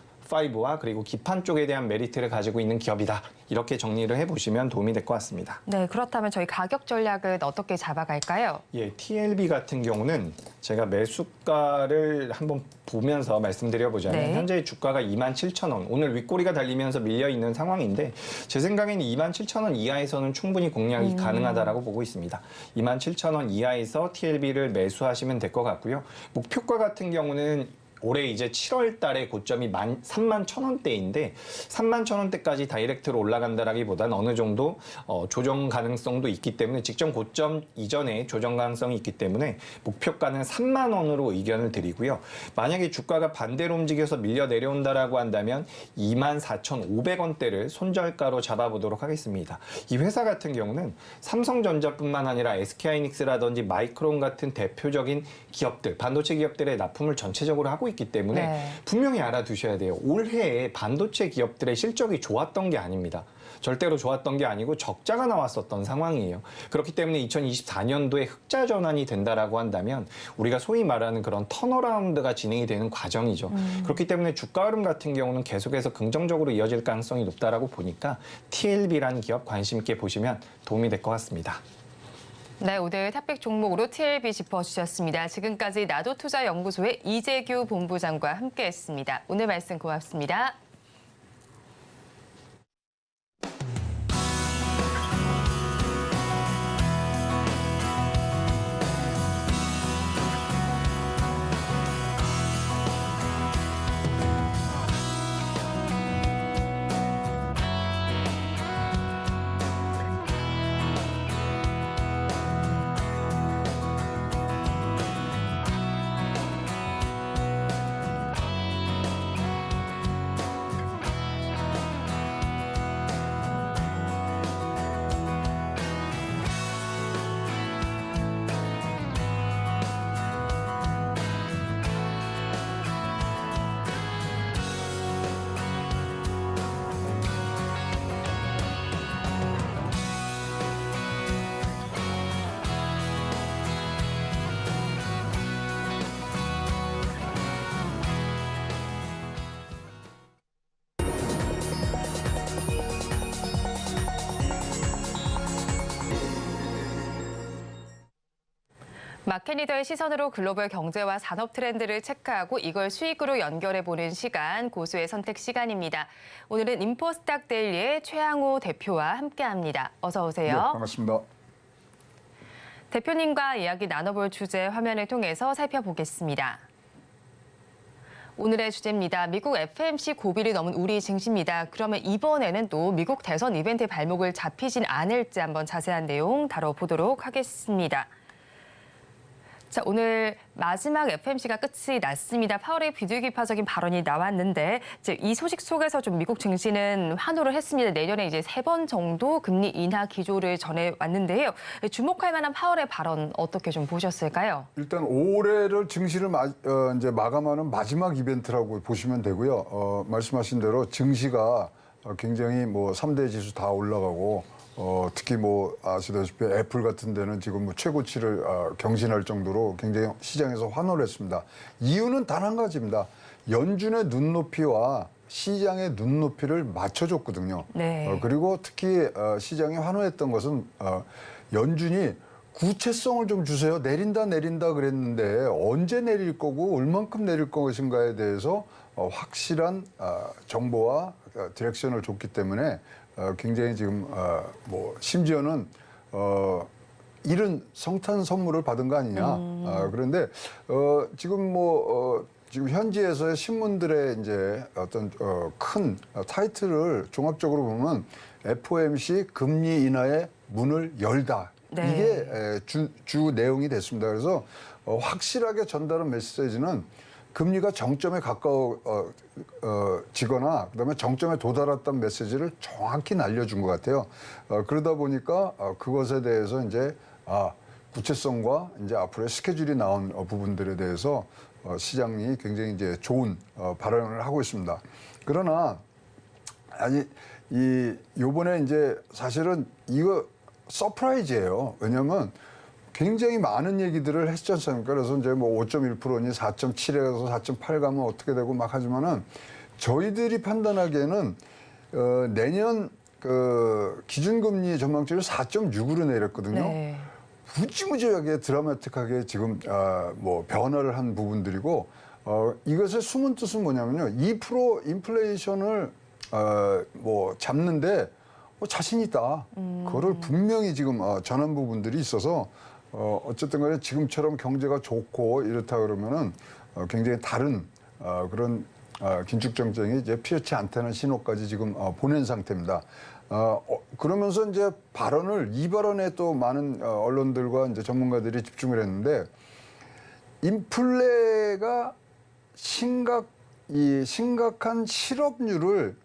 그리고 기판 쪽에 대한 메리트를 가지고 있는 기업이다. 이렇게 정리를 해보시면 도움이 될 것 같습니다. 네, 그렇다면 저희 가격 전략은 어떻게 잡아갈까요? 예, TLB 같은 경우는 제가 매수가를 한번 보면서 말씀드려보자면 네. 현재 주가가 27,000원, 오늘 윗꼬리가 달리면서 밀려 있는 상황인데 제 생각에는 27,000원 이하에서는 충분히 공략이 가능하다라고 보고 있습니다. 27,000원 이하에서 TLB를 매수하시면 될 것 같고요. 목표가 같은 경우는 올해 이제 7월 달에 고점이 31,000원대인데 31,000원대까지 다이렉트로 올라간다라기보다는 어느 정도 조정 가능성도 있기 때문에 직전 고점 이전에 조정 가능성이 있기 때문에 목표가는 3만 원으로 의견을 드리고요. 만약에 주가가 반대로 움직여서 밀려 내려온다라고 한다면 24,500원대를 손절가로 잡아보도록 하겠습니다. 이 회사 같은 경우는 삼성전자뿐만 아니라 SK하이닉스라든지 마이크론 같은 대표적인 기업들, 반도체 기업들의 납품을 전체적으로 하고 있기 때문에 네. 분명히 알아두셔야 돼요. 올해에 반도체 기업들의 실적이 좋았던 게 아닙니다. 절대로 좋았던 게 아니고 적자가 나왔었던 상황이에요. 그렇기 때문에 2024년도에 흑자 전환이 된다라고 한다면 우리가 소위 말하는 그런 턴어라운드가 진행이 되는 과정이죠. 그렇기 때문에 주가 흐름 같은 경우는 계속해서 긍정적으로 이어질 가능성이 높다라고 보니까 TLB라는 기업 관심 있게 보시면 도움이 될 것 같습니다. 네, 오늘 탑픽 종목으로 TLB 짚어주셨습니다. 지금까지 나도투자연구소의 이재규 본부장과 함께했습니다. 오늘 말씀 고맙습니다. 마켓리더의 시선으로 글로벌 경제와 산업 트렌드를 체크하고 이걸 수익으로 연결해보는 시간, 고수의 선택 시간입니다. 오늘은 인포스탁 데일리의 최양호 대표와 함께합니다. 어서 오세요. 네, 반갑습니다. 대표님과 이야기 나눠볼 주제 화면을 통해서 살펴보겠습니다. 오늘의 주제입니다. 미국 FOMC 고비를 넘은 우리 증시입니다. 그러면 이번에는 또 미국 대선 이벤트 발목을 잡히진 않을지 한번 자세한 내용 다뤄보도록 하겠습니다. 자, 오늘 마지막 FOMC가 끝이 났습니다. 파월의 비둘기파적인 발언이 나왔는데 이제 이 소식 속에서 좀 미국 증시는 환호를 했습니다. 내년에 이제 3번 정도 금리 인하 기조를 전해왔는데요. 주목할 만한 파월의 발언 어떻게 좀 보셨을까요? 일단 올해를 증시를 이제 마감하는 마지막 이벤트라고 보시면 되고요. 말씀하신 대로 증시가 굉장히 뭐 3대 지수 다 올라가고 특히 뭐 아시다시피 애플 같은 데는 지금 뭐 최고치를 경신할 정도로 굉장히 시장에서 환호를 했습니다. 이유는 단 한 가지입니다. 연준의 눈높이와 시장의 눈높이를 맞춰줬거든요. 네. 그리고 특히 시장이 환호했던 것은 연준이 구체성을 좀 주세요. 내린다 그랬는데 언제 내릴 거고 얼만큼 내릴 것인가에 대해서 확실한 정보와 디렉션을 줬기 때문에 굉장히 지금 뭐 심지어는 이른 성탄 선물을 받은 거 아니냐. 그런데 지금 뭐 지금 현지에서의 신문들의 이제 어떤 큰 타이틀을 종합적으로 보면 FOMC 금리 인하의 문을 열다. 네. 이게 주 내용이 됐습니다. 그래서 확실하게 전달한 메시지는 금리가 정점에 가까워지거나 그다음에 정점에 도달했던 메시지를 정확히 날려준 것 같아요. 그러다 보니까 그것에 대해서 이제 구체성과 이제 앞으로의 스케줄이 나온 부분들에 대해서 시장이 굉장히 이제 좋은 발언을 하고 있습니다. 그러나 요번에 이제 사실은 이거 서프라이즈예요. 왜냐하면 굉장히 많은 얘기들을 했지 않습니까? 그래서 이제 뭐 5.1%니 4.7에서 4.8 가면 어떻게 되고 막 하지만은 저희들이 판단하기에는 내년 그 기준금리 전망치를 4.6으로 내렸거든요. 네. 무지무지하게 드라마틱하게 지금 뭐 변화를 한 부분들이고 이것의 숨은 뜻은 뭐냐면요. 2% 인플레이션을 뭐 잡는데 자신 있다. 그거를 분명히 지금 전한 부분들이 있어서 어쨌든 간에 지금처럼 경제가 좋고 이렇다 그러면은 굉장히 다른 그런 긴축 정책이 이제 필요치 않다는 신호까지 지금 보낸 상태입니다. 그러면서 이제 이 발언에 또 많은 언론들과 이제 전문가들이 집중을 했는데 인플레가 심각한 실업률을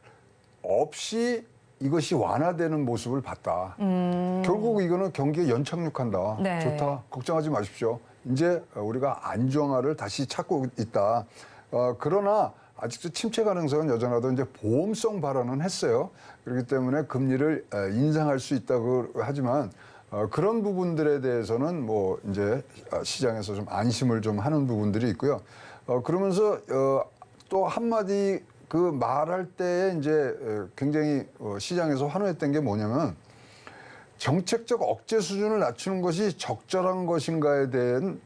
없이 이것이 완화되는 모습을 봤다. 결국 이거는 경기에 연착륙한다. 네. 좋다. 걱정하지 마십시오. 이제 우리가 안정화를 다시 찾고 있다. 그러나 아직도 침체 가능성은 여전하다. 이제 보험성 발언은 했어요. 그렇기 때문에 금리를 인상할 수 있다고 하지만 그런 부분들에 대해서는 뭐 이제 시장에서 좀 안심을 좀 하는 부분들이 있고요. 그러면서 또 한마디 그 말할 때에 이제 굉장히 시장에서 환호했던 게 뭐냐면 정책적 억제 수준을 낮추는 것이 적절한 것인가에 대한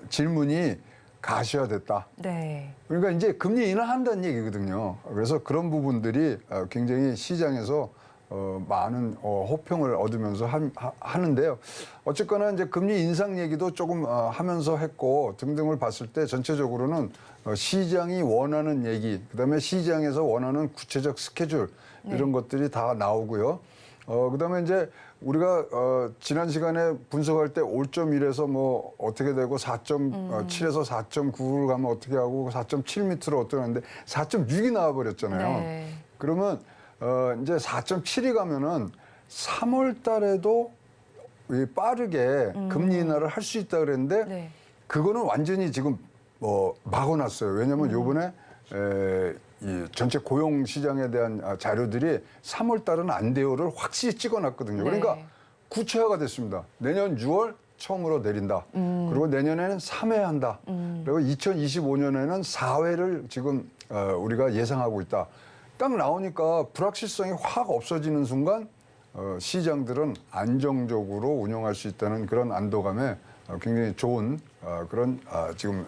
질문이 가시화됐다. 네. 그러니까 이제 금리 인하한다는 얘기거든요. 그래서 그런 부분들이 굉장히 시장에서 많은 호평을 얻으면서 하는데요. 어쨌거나 이제 금리 인상 얘기도 조금 하면서 했고 등등을 봤을 때 전체적으로는 시장이 원하는 얘기, 그다음에 시장에서 원하는 구체적 스케줄 이런 것들이 다 나오고요. 그다음에 이제 우리가 지난 시간에 분석할 때 5.1에서 뭐 어떻게 되고 4.7에서 4.9를 가면 어떻게 하고 4.7 밑으로 어떻게 하는데 4.6이 나와버렸잖아요. 네. 그러면 이제 4.7이 가면은 3월 달에도 빠르게 금리 인하를 할 수 있다 그랬는데 네. 그거는 완전히 지금 막아놨어요. 왜냐하면 요번에 이 전체 고용 시장에 대한 자료들이 3월 달은 안 돼요를 확실히 찍어놨거든요. 네. 그러니까 구체화가 됐습니다. 내년 6월 처음으로 내린다. 그리고 내년에는 3회 한다. 그리고 2025년에는 4회를 지금 우리가 예상하고 있다. 딱 나오니까 불확실성이 확 없어지는 순간 시장들은 안정적으로 운영할 수 있다는 그런 안도감에 굉장히 좋은 그런 지금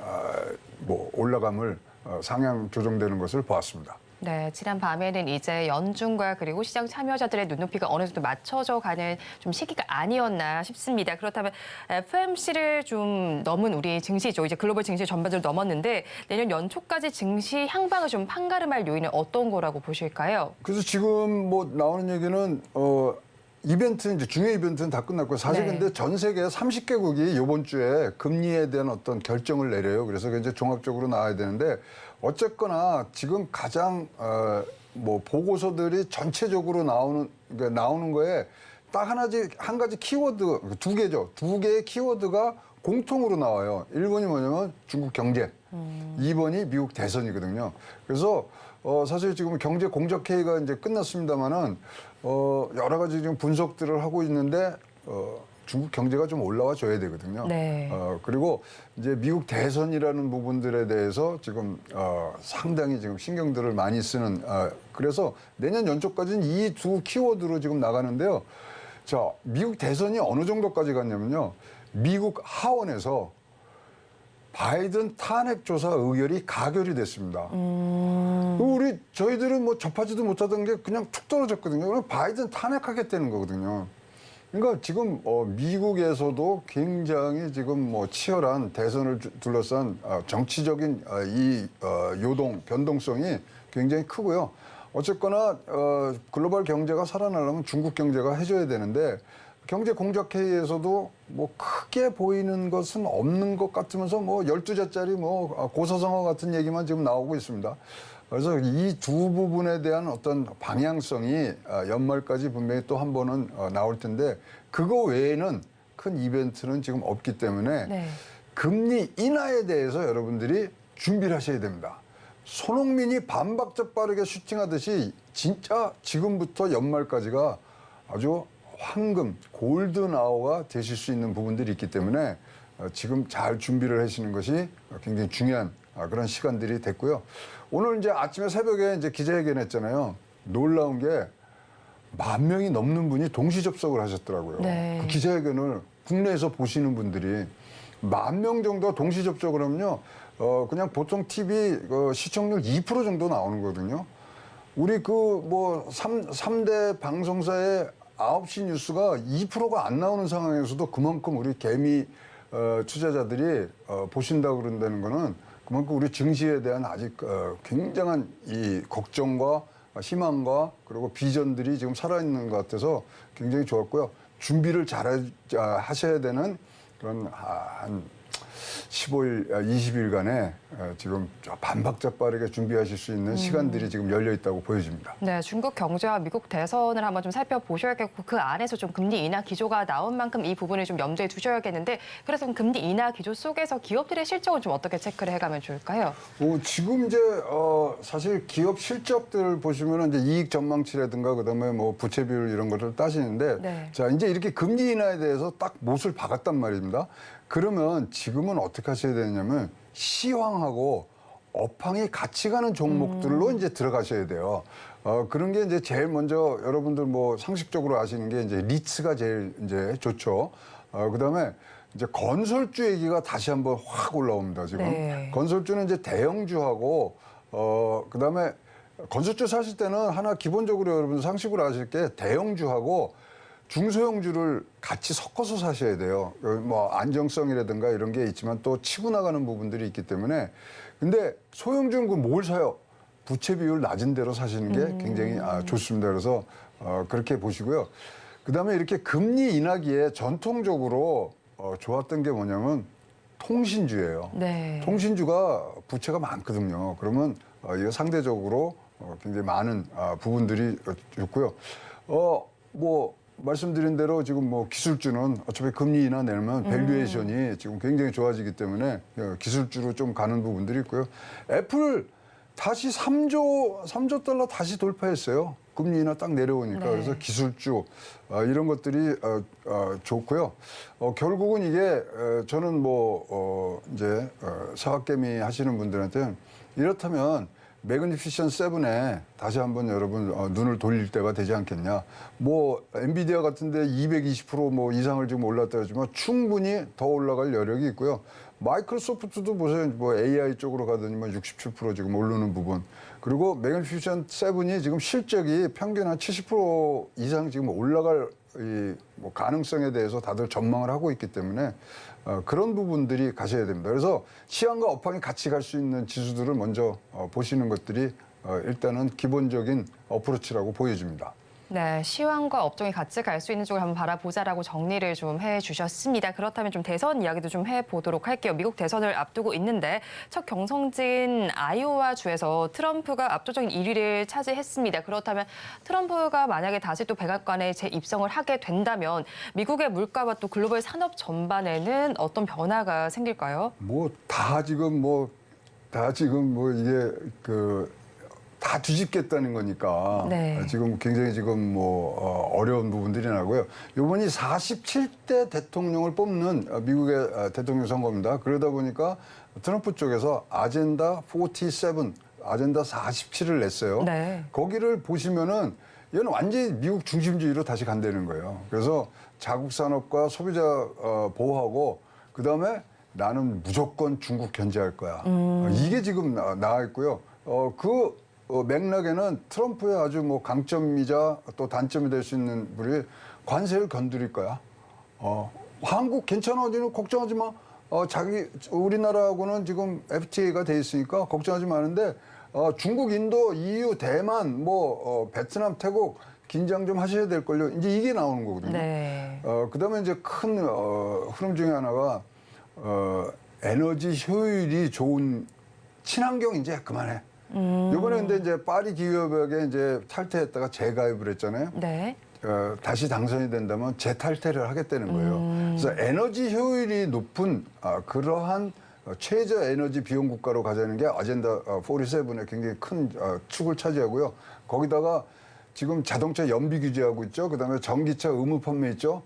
뭐 올라감을 상향 조정되는 것을 보았습니다. 네, 지난 밤에는 이제 연준과 그리고 시장 참여자들의 눈높이가 어느 정도 맞춰져 가는 좀 시기가 아니었나 싶습니다. 그렇다면 FOMC를 좀 넘은 우리 증시죠. 이제 글로벌 증시 전반적으로 넘었는데 내년 연초까지 증시 향방을 좀 판가름할 요인은 어떤 거라고 보실까요? 그래서 지금 뭐 나오는 얘기는 이벤트 이제 중요 이벤트는 다 끝났고요. 사실 네. 근데 전 세계 30개국이 이번 주에 금리에 대한 어떤 결정을 내려요. 그래서 이제 종합적으로 나와야 되는데 어쨌거나 지금 가장 뭐 보고서들이 전체적으로 나오는 거에 딱 한 가지 키워드 두 개죠. 두 개의 키워드가 공통으로 나와요. 1번이 뭐냐면 중국 경제, 2번이 미국 대선이거든요. 그래서 사실 지금 경제 공적회의가 이제 끝났습니다만은 여러 가지 지금 분석들을 하고 있는데 중국 경제가 좀 올라와 줘야 되거든요. 네. 그리고 이제 미국 대선이라는 부분들에 대해서 지금 상당히 지금 신경들을 많이 쓰는 그래서 내년 연초까지는 이 두 키워드로 지금 나가는데요. 자, 미국 대선이 어느 정도까지 갔냐면요. 미국 하원에서 바이든 탄핵 조사 의결이 가결이 됐습니다. 저희들은 뭐 접하지도 못하던 게 그냥 툭 떨어졌거든요. 그럼 바이든 탄핵하겠다는 거거든요. 그러니까 지금 미국에서도 굉장히 지금 뭐 치열한 대선을 둘러싼 정치적인 이 변동성이 굉장히 크고요. 어쨌거나 글로벌 경제가 살아나려면 중국 경제가 해줘야 되는데 경제 공적회의에서도 뭐 크게 보이는 것은 없는 것 같으면서 뭐 12자짜리 뭐 고사성어 같은 얘기만 지금 나오고 있습니다. 그래서 이 두 부분에 대한 어떤 방향성이 연말까지 분명히 또 한 번은 나올 텐데 그거 외에는 큰 이벤트는 지금 없기 때문에 네. 금리 인하에 대해서 여러분들이 준비를 하셔야 됩니다. 손흥민이 반박자 빠르게 슈팅하듯이 진짜 지금부터 연말까지가 아주 황금, 골든 아워가 되실 수 있는 부분들이 있기 때문에 지금 잘 준비를 하시는 것이 굉장히 중요한 그런 시간들이 됐고요. 오늘 이제 아침에 새벽에 이제 기자회견 했잖아요. 놀라운 게 10,000명이 넘는 분이 동시 접속을 하셨더라고요. 네. 그 기자회견을 국내에서 보시는 분들이 10,000명 정도 동시 접속을 하면요. 그냥 보통 TV 시청률 2% 정도 나오는 거거든요. 우리 뭐 3대 방송사의 9시 뉴스가 2%가 안 나오는 상황에서도 그만큼 우리 개미 투자자들이 보신다고 그런다는 거는 그만큼 우리 증시에 대한 아직 굉장한 이 걱정과 희망과 그리고 비전들이 지금 살아있는 것 같아서 굉장히 좋았고요. 준비를 잘 하셔야 되는 그런 한 15일, 20일간의 지금 반박자 빠르게 준비하실 수 있는 시간들이 지금 열려 있다고 보여집니다. 네, 중국 경제와 미국 대선을 한번 좀 살펴보셔야겠고 그 안에서 좀 금리 인하 기조가 나온 만큼 이 부분을 좀 염두에 두셔야겠는데 그래서 좀 금리 인하 기조 속에서 기업들의 실적을 좀 어떻게 체크를 해가면 좋을까요? 지금 이제 사실 기업 실적들 보시면은 이제 이익 전망치라든가 그다음에 뭐 부채 비율 이런 것들 따지는데 네. 자 이제 이렇게 금리 인하에 대해서 딱 못을 박았단 말입니다. 그러면 지금은 어떻게 하셔야 되냐면 시황하고 업황이 같이 가는 종목들로 이제 들어가셔야 돼요. 그런 게 이제 제일 먼저 여러분들 뭐 상식적으로 아시는 게 이제 리츠가 제일 이제 좋죠. 그다음에 이제 건설주 얘기가 다시 한번 확 올라옵니다, 지금. 네. 건설주는 이제 대형주하고 그다음에 건설주 사실 때는 하나 기본적으로 여러분 상식으로 아실 게 대형주하고 중소형주를 같이 섞어서 사셔야 돼요. 뭐 안정성이라든가 이런 게 있지만 또 치고 나가는 부분들이 있기 때문에. 근데 소형주는 그 뭘 사요? 부채 비율 낮은 대로 사시는 게 굉장히 좋습니다. 그래서 그렇게 보시고요. 그다음에 이렇게 금리 인하기에 전통적으로 좋았던 게 뭐냐면 통신주예요. 네. 통신주가 부채가 많거든요. 그러면 이거 상대적으로 굉장히 많은 부분들이 좋고요. 뭐 말씀드린 대로 지금 뭐 기술주는 어차피 금리 인하 내면 밸류에이션이 지금 굉장히 좋아지기 때문에 기술주로 좀 가는 부분들이 있고요. 애플 다시 3조 달러 다시 돌파했어요. 금리 인하 딱 내려오니까. 네. 그래서 기술주 이런 것들이 좋고요. 결국은 이게 저는 뭐 이제 사학개미 하시는 분들한테 이렇다면 매그니피션 7에 다시 한번 여러분 눈을 돌릴 때가 되지 않겠냐. 뭐 엔비디아 같은데 220%뭐 이상을 지금 올랐다 하지만 충분히 더 올라갈 여력이 있고요. 마이크로소프트도 보세요. 뭐 AI 쪽으로 가더니만 67% 지금 오르는 부분. 그리고 매그니피션 7이 지금 실적이 평균 한 70% 이상 지금 올라갈 뭐 가능성에 대해서 다들 전망을 하고 있기 때문에 그런 부분들이 가셔야 됩니다. 그래서 시황과 업황이 같이 갈 수 있는 지수들을 먼저 보시는 것들이 일단은 기본적인 어프로치라고 보여집니다. 네, 시황과 업종이 같이 갈 수 있는 쪽을 한번 바라보자라고 정리를 좀 해주셨습니다. 그렇다면 좀 대선 이야기도 좀 해보도록 할게요. 미국 대선을 앞두고 있는데 첫 경선지인 아이오와 주에서 트럼프가 압도적인 1위를 차지했습니다. 그렇다면 트럼프가 만약에 다시 또 백악관에 재입성을 하게 된다면 미국의 물가와 또 글로벌 산업 전반에는 어떤 변화가 생길까요? 다 지금 이게 다 뒤집겠다는 거니까 네. 지금 굉장히 지금 어려운 부분들이 나고요. 이번이 47대 대통령을 뽑는 미국의 대통령 선거입니다. 그러다 보니까 트럼프 쪽에서 아젠다 47, 아젠다 47을 냈어요. 네. 거기를 보시면은 이건 완전히 미국 중심주의로 다시 간다는 거예요. 그래서 자국 산업과 소비자 보호하고 그다음에 나는 무조건 중국 견제할 거야. 이게 지금 나와 있고요. 맥락에는 트럼프의 아주 뭐 강점이자 또 단점이 될 수 있는 분이 관세를 건드릴 거야. 한국 괜찮아, 너는 걱정하지 마. 우리나라하고는 지금 FTA가 돼 있으니까 걱정하지 마는데 중국, 인도, EU, 대만, 베트남, 태국 긴장 좀 하셔야 될 걸요. 이제 이게 나오는 거거든요. 네. 그다음에 이제 큰 흐름 중에 하나가 에너지 효율이 좋은 친환경 이제 그만해. 이번에 근데 이제 파리 기후협약에 이제 탈퇴했다가 재가입을 했잖아요. 네. 다시 당선이 된다면 재탈퇴를 하겠다는 거예요. 그래서 에너지 효율이 높은 그러한 최저 에너지 비용 국가로 가자는 게 아젠다 47의 굉장히 큰 축을 차지하고요. 거기다가 지금 자동차 연비 규제하고 있죠. 그다음에 전기차 의무 판매 있죠.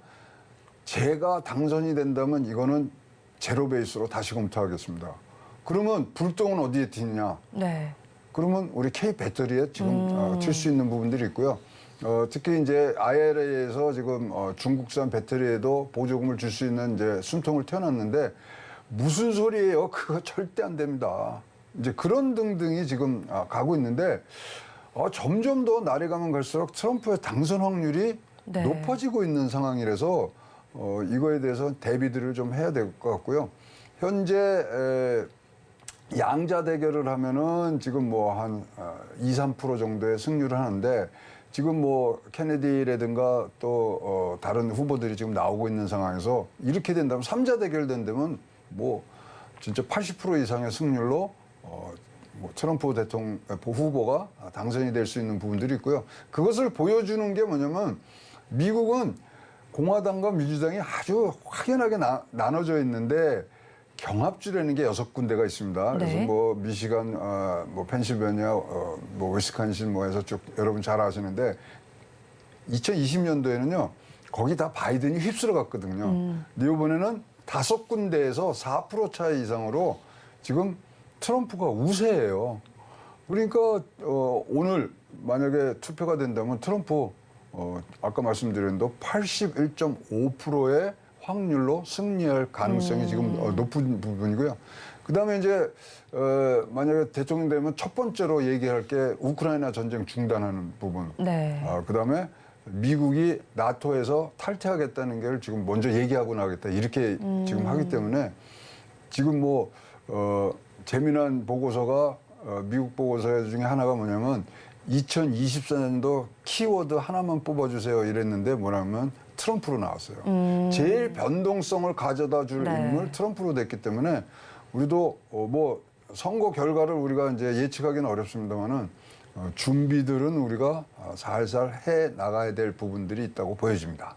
제가 당선이 된다면 이거는 제로 베이스로 다시 검토하겠습니다. 그러면 불똥은 어디에 튀냐? 네. 그러면 우리 K 배터리에 지금 칠 수 있는 부분들이 있고요. 특히 이제 IRA에서 지금 중국산 배터리에도 보조금을 줄 수 있는 이제 숨통을 튀어놨는데 무슨 소리예요? 그거 절대 안 됩니다. 이제 그런 등등이 지금 가고 있는데 점점 더 날이 가면 갈수록 트럼프의 당선 확률이 네. 높아지고 있는 상황이라서 이거에 대해서 대비들을 좀 해야 될 것 같고요. 현재 양자 대결을 하면은 지금 뭐 한 2~3% 정도의 승률을 하는데 지금 뭐 케네디라든가 또 다른 후보들이 지금 나오고 있는 상황에서 이렇게 된다면 3자 대결 된다면 뭐 진짜 80% 이상의 승률로 뭐 트럼프 대통령 후보가 당선이 될 수 있는 부분들이 있고요. 그것을 보여주는 게 뭐냐면 미국은 공화당과 민주당이 아주 확연하게 나눠져 있는데 경합주라는 게 6군데가 있습니다. 그래서 네. 뭐 미시간, 뭐 펜실베니아, 뭐 위스콘신 뭐 해서 쭉 여러분 잘 아시는데 2020년도에는요 거기 다 바이든이 휩쓸어 갔거든요. 근데 이번에는 5군데에서 4% 차이 이상으로 지금 트럼프가 우세해요. 그러니까 오늘 만약에 투표가 된다면 트럼프 아까 말씀드린 대로 81.5%의 확률로 승리할 가능성이 지금 높은 부분이고요. 그다음에 이제 만약에 대통령 되면 첫 번째로 얘기할 게 우크라이나 전쟁 중단하는 부분. 네. 그다음에 미국이 나토에서 탈퇴하겠다는 걸 지금 먼저 얘기하고 나겠다 이렇게 지금 하기 때문에 지금 뭐 재미난 보고서가 미국 보고서 중에 하나가 뭐냐면 2024년도 키워드 하나만 뽑아주세요 이랬는데 뭐냐면 트럼프로 나왔어요. 제일 변동성을 가져다 줄 네. 인물 트럼프로 됐기 때문에 우리도 뭐 선거 결과를 우리가 이제 예측하기는 어렵습니다만은 준비들은 우리가 살살 해 나가야 될 부분들이 있다고 보여집니다.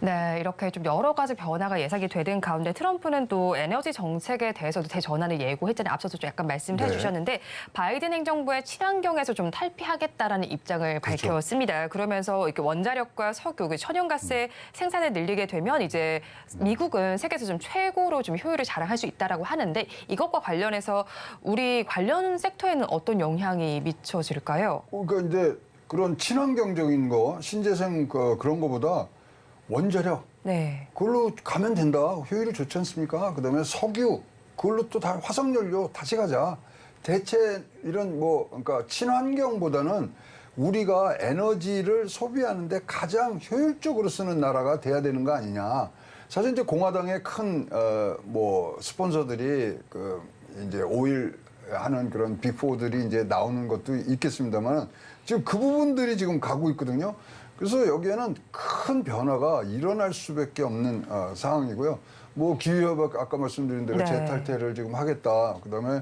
네, 이렇게 좀 여러 가지 변화가 예상이 되는 가운데 트럼프는 또 에너지 정책에 대해서도 대전환을 예고했잖아요. 앞서서 좀 약간 말씀을 네. 해주셨는데 바이든 행정부의 친환경에서 좀 탈피하겠다라는 입장을 그렇죠. 밝혔습니다. 그러면서 이렇게 원자력과 석유, 천연가스의 생산을 늘리게 되면 이제 미국은 세계에서 좀 최고로 좀 효율을 자랑할 수 있다라고 하는데 이것과 관련해서 우리 관련 섹터에는 어떤 영향이 미쳐질까요? 그러니까 이제 그런 친환경적인 거, 신재생 그런 거보다 원자력 네. 그걸로 가면 된다. 효율이 좋지 않습니까? 그다음에 석유 그걸로 또 다 화석연료 다시 가자. 대체 이런 뭐 그러니까 친환경보다는 우리가 에너지를 소비하는데 가장 효율적으로 쓰는 나라가 돼야 되는 거 아니냐. 사실 이제 공화당의 큰 뭐 스폰서들이 그 이제 오일 하는 그런 빅4들이 이제 나오는 것도 있겠습니다만 지금 그 부분들이 지금 가고 있거든요. 그래서 여기에는 큰 변화가 일어날 수밖에 없는 상황이고요. 뭐 기후협약 아까 말씀드린 대로 네. 재탈퇴를 지금 하겠다. 그다음에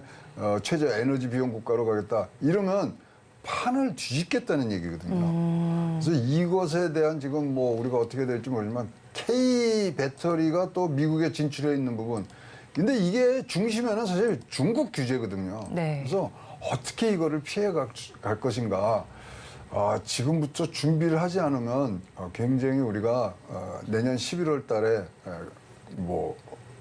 최저 에너지 비용 국가로 가겠다. 이러면 판을 뒤집겠다는 얘기거든요. 그래서 이것에 대한 지금 뭐 우리가 어떻게 될지 모르지만 K 배터리가 또 미국에 진출해 있는 부분. 근데 이게 중심에는 사실 중국 규제거든요. 네. 그래서 어떻게 이거를 피해 갈 것인가. 지금부터 준비를 하지 않으면 굉장히 우리가 내년 11월 달에 뭐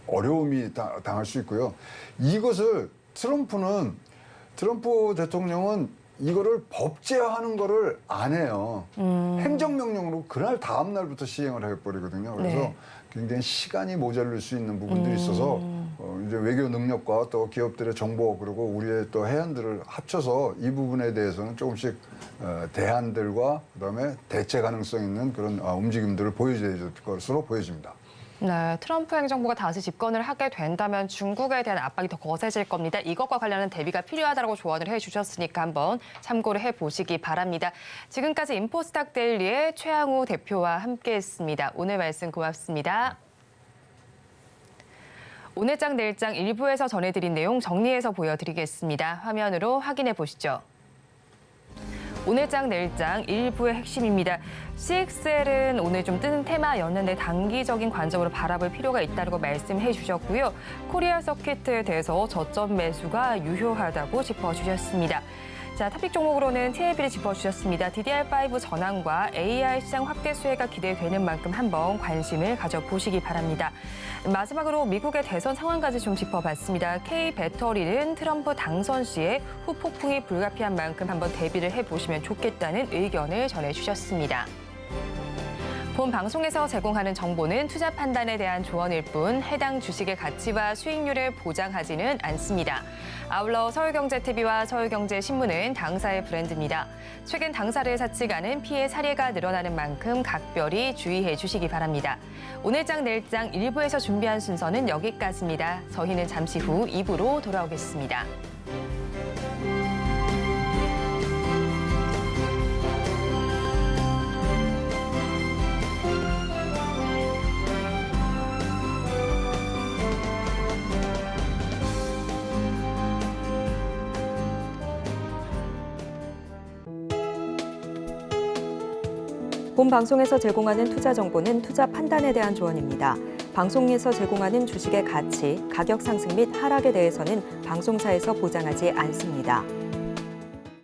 어려움이 당할 수 있고요. 이것을 트럼프 대통령은 이거를 법제화하는 거를 안 해요. 행정명령으로 그날 다음 날부터 시행을 해버리거든요. 그래서 네. 굉장히 시간이 모자랄 수 있는 부분들이 있어서 이제 외교 능력과 또 기업들의 정보 그리고 우리의 또 해안들을 합쳐서 이 부분에 대해서는 조금씩 대안들과 그다음에 대체 가능성 있는 그런 움직임들을 보여줘야 될 것으로 보여집니다. 네, 트럼프 행정부가 다시 집권을 하게 된다면 중국에 대한 압박이 더 거세질 겁니다. 이것과 관련한 대비가 필요하다고 조언을 해주셨으니까 한번 참고를 해보시기 바랍니다. 지금까지 인포스닥 데일리의 최양우 대표와 함께했습니다. 오늘 말씀 고맙습니다. 오늘장 내일장 일부에서 전해드린 내용 정리해서 보여드리겠습니다. 화면으로 확인해 보시죠. 오늘장 내일장 일부의 핵심입니다. CXL은 오늘 좀 뜨는 테마였는데 단기적인 관점으로 바라볼 필요가 있다고 말씀해 주셨고요. 코리아 서킷에 대해서 저점 매수가 유효하다고 짚어주셨습니다. 자, 탑픽 종목으로는 TLB를 짚어주셨습니다. DDR5 전환과 AI 시장 확대 수혜가 기대되는 만큼 한번 관심을 가져보시기 바랍니다. 마지막으로 미국의 대선 상황까지 좀 짚어봤습니다. K배터리는 트럼프 당선 시에 후폭풍이 불가피한 만큼 한번 대비를 해보시면 좋겠다는 의견을 전해주셨습니다. 본 방송에서 제공하는 정보는 투자 판단에 대한 조언일 뿐 해당 주식의 가치와 수익률을 보장하지는 않습니다. 아울러 서울경제TV와 서울경제신문은 당사의 브랜드입니다. 최근 당사를 사측하는 피해 사례가 늘어나는 만큼 각별히 주의해 주시기 바랍니다. 오늘장 내일장 1부에서 준비한 순서는 여기까지입니다. 저희는 잠시 후 2부로 돌아오겠습니다. 본 방송에서 제공하는 투자 정보는 투자 판단에 대한 조언입니다. 방송에서 제공하는 주식의 가치, 가격 상승 및 하락에 대해서는 방송사에서 보장하지 않습니다.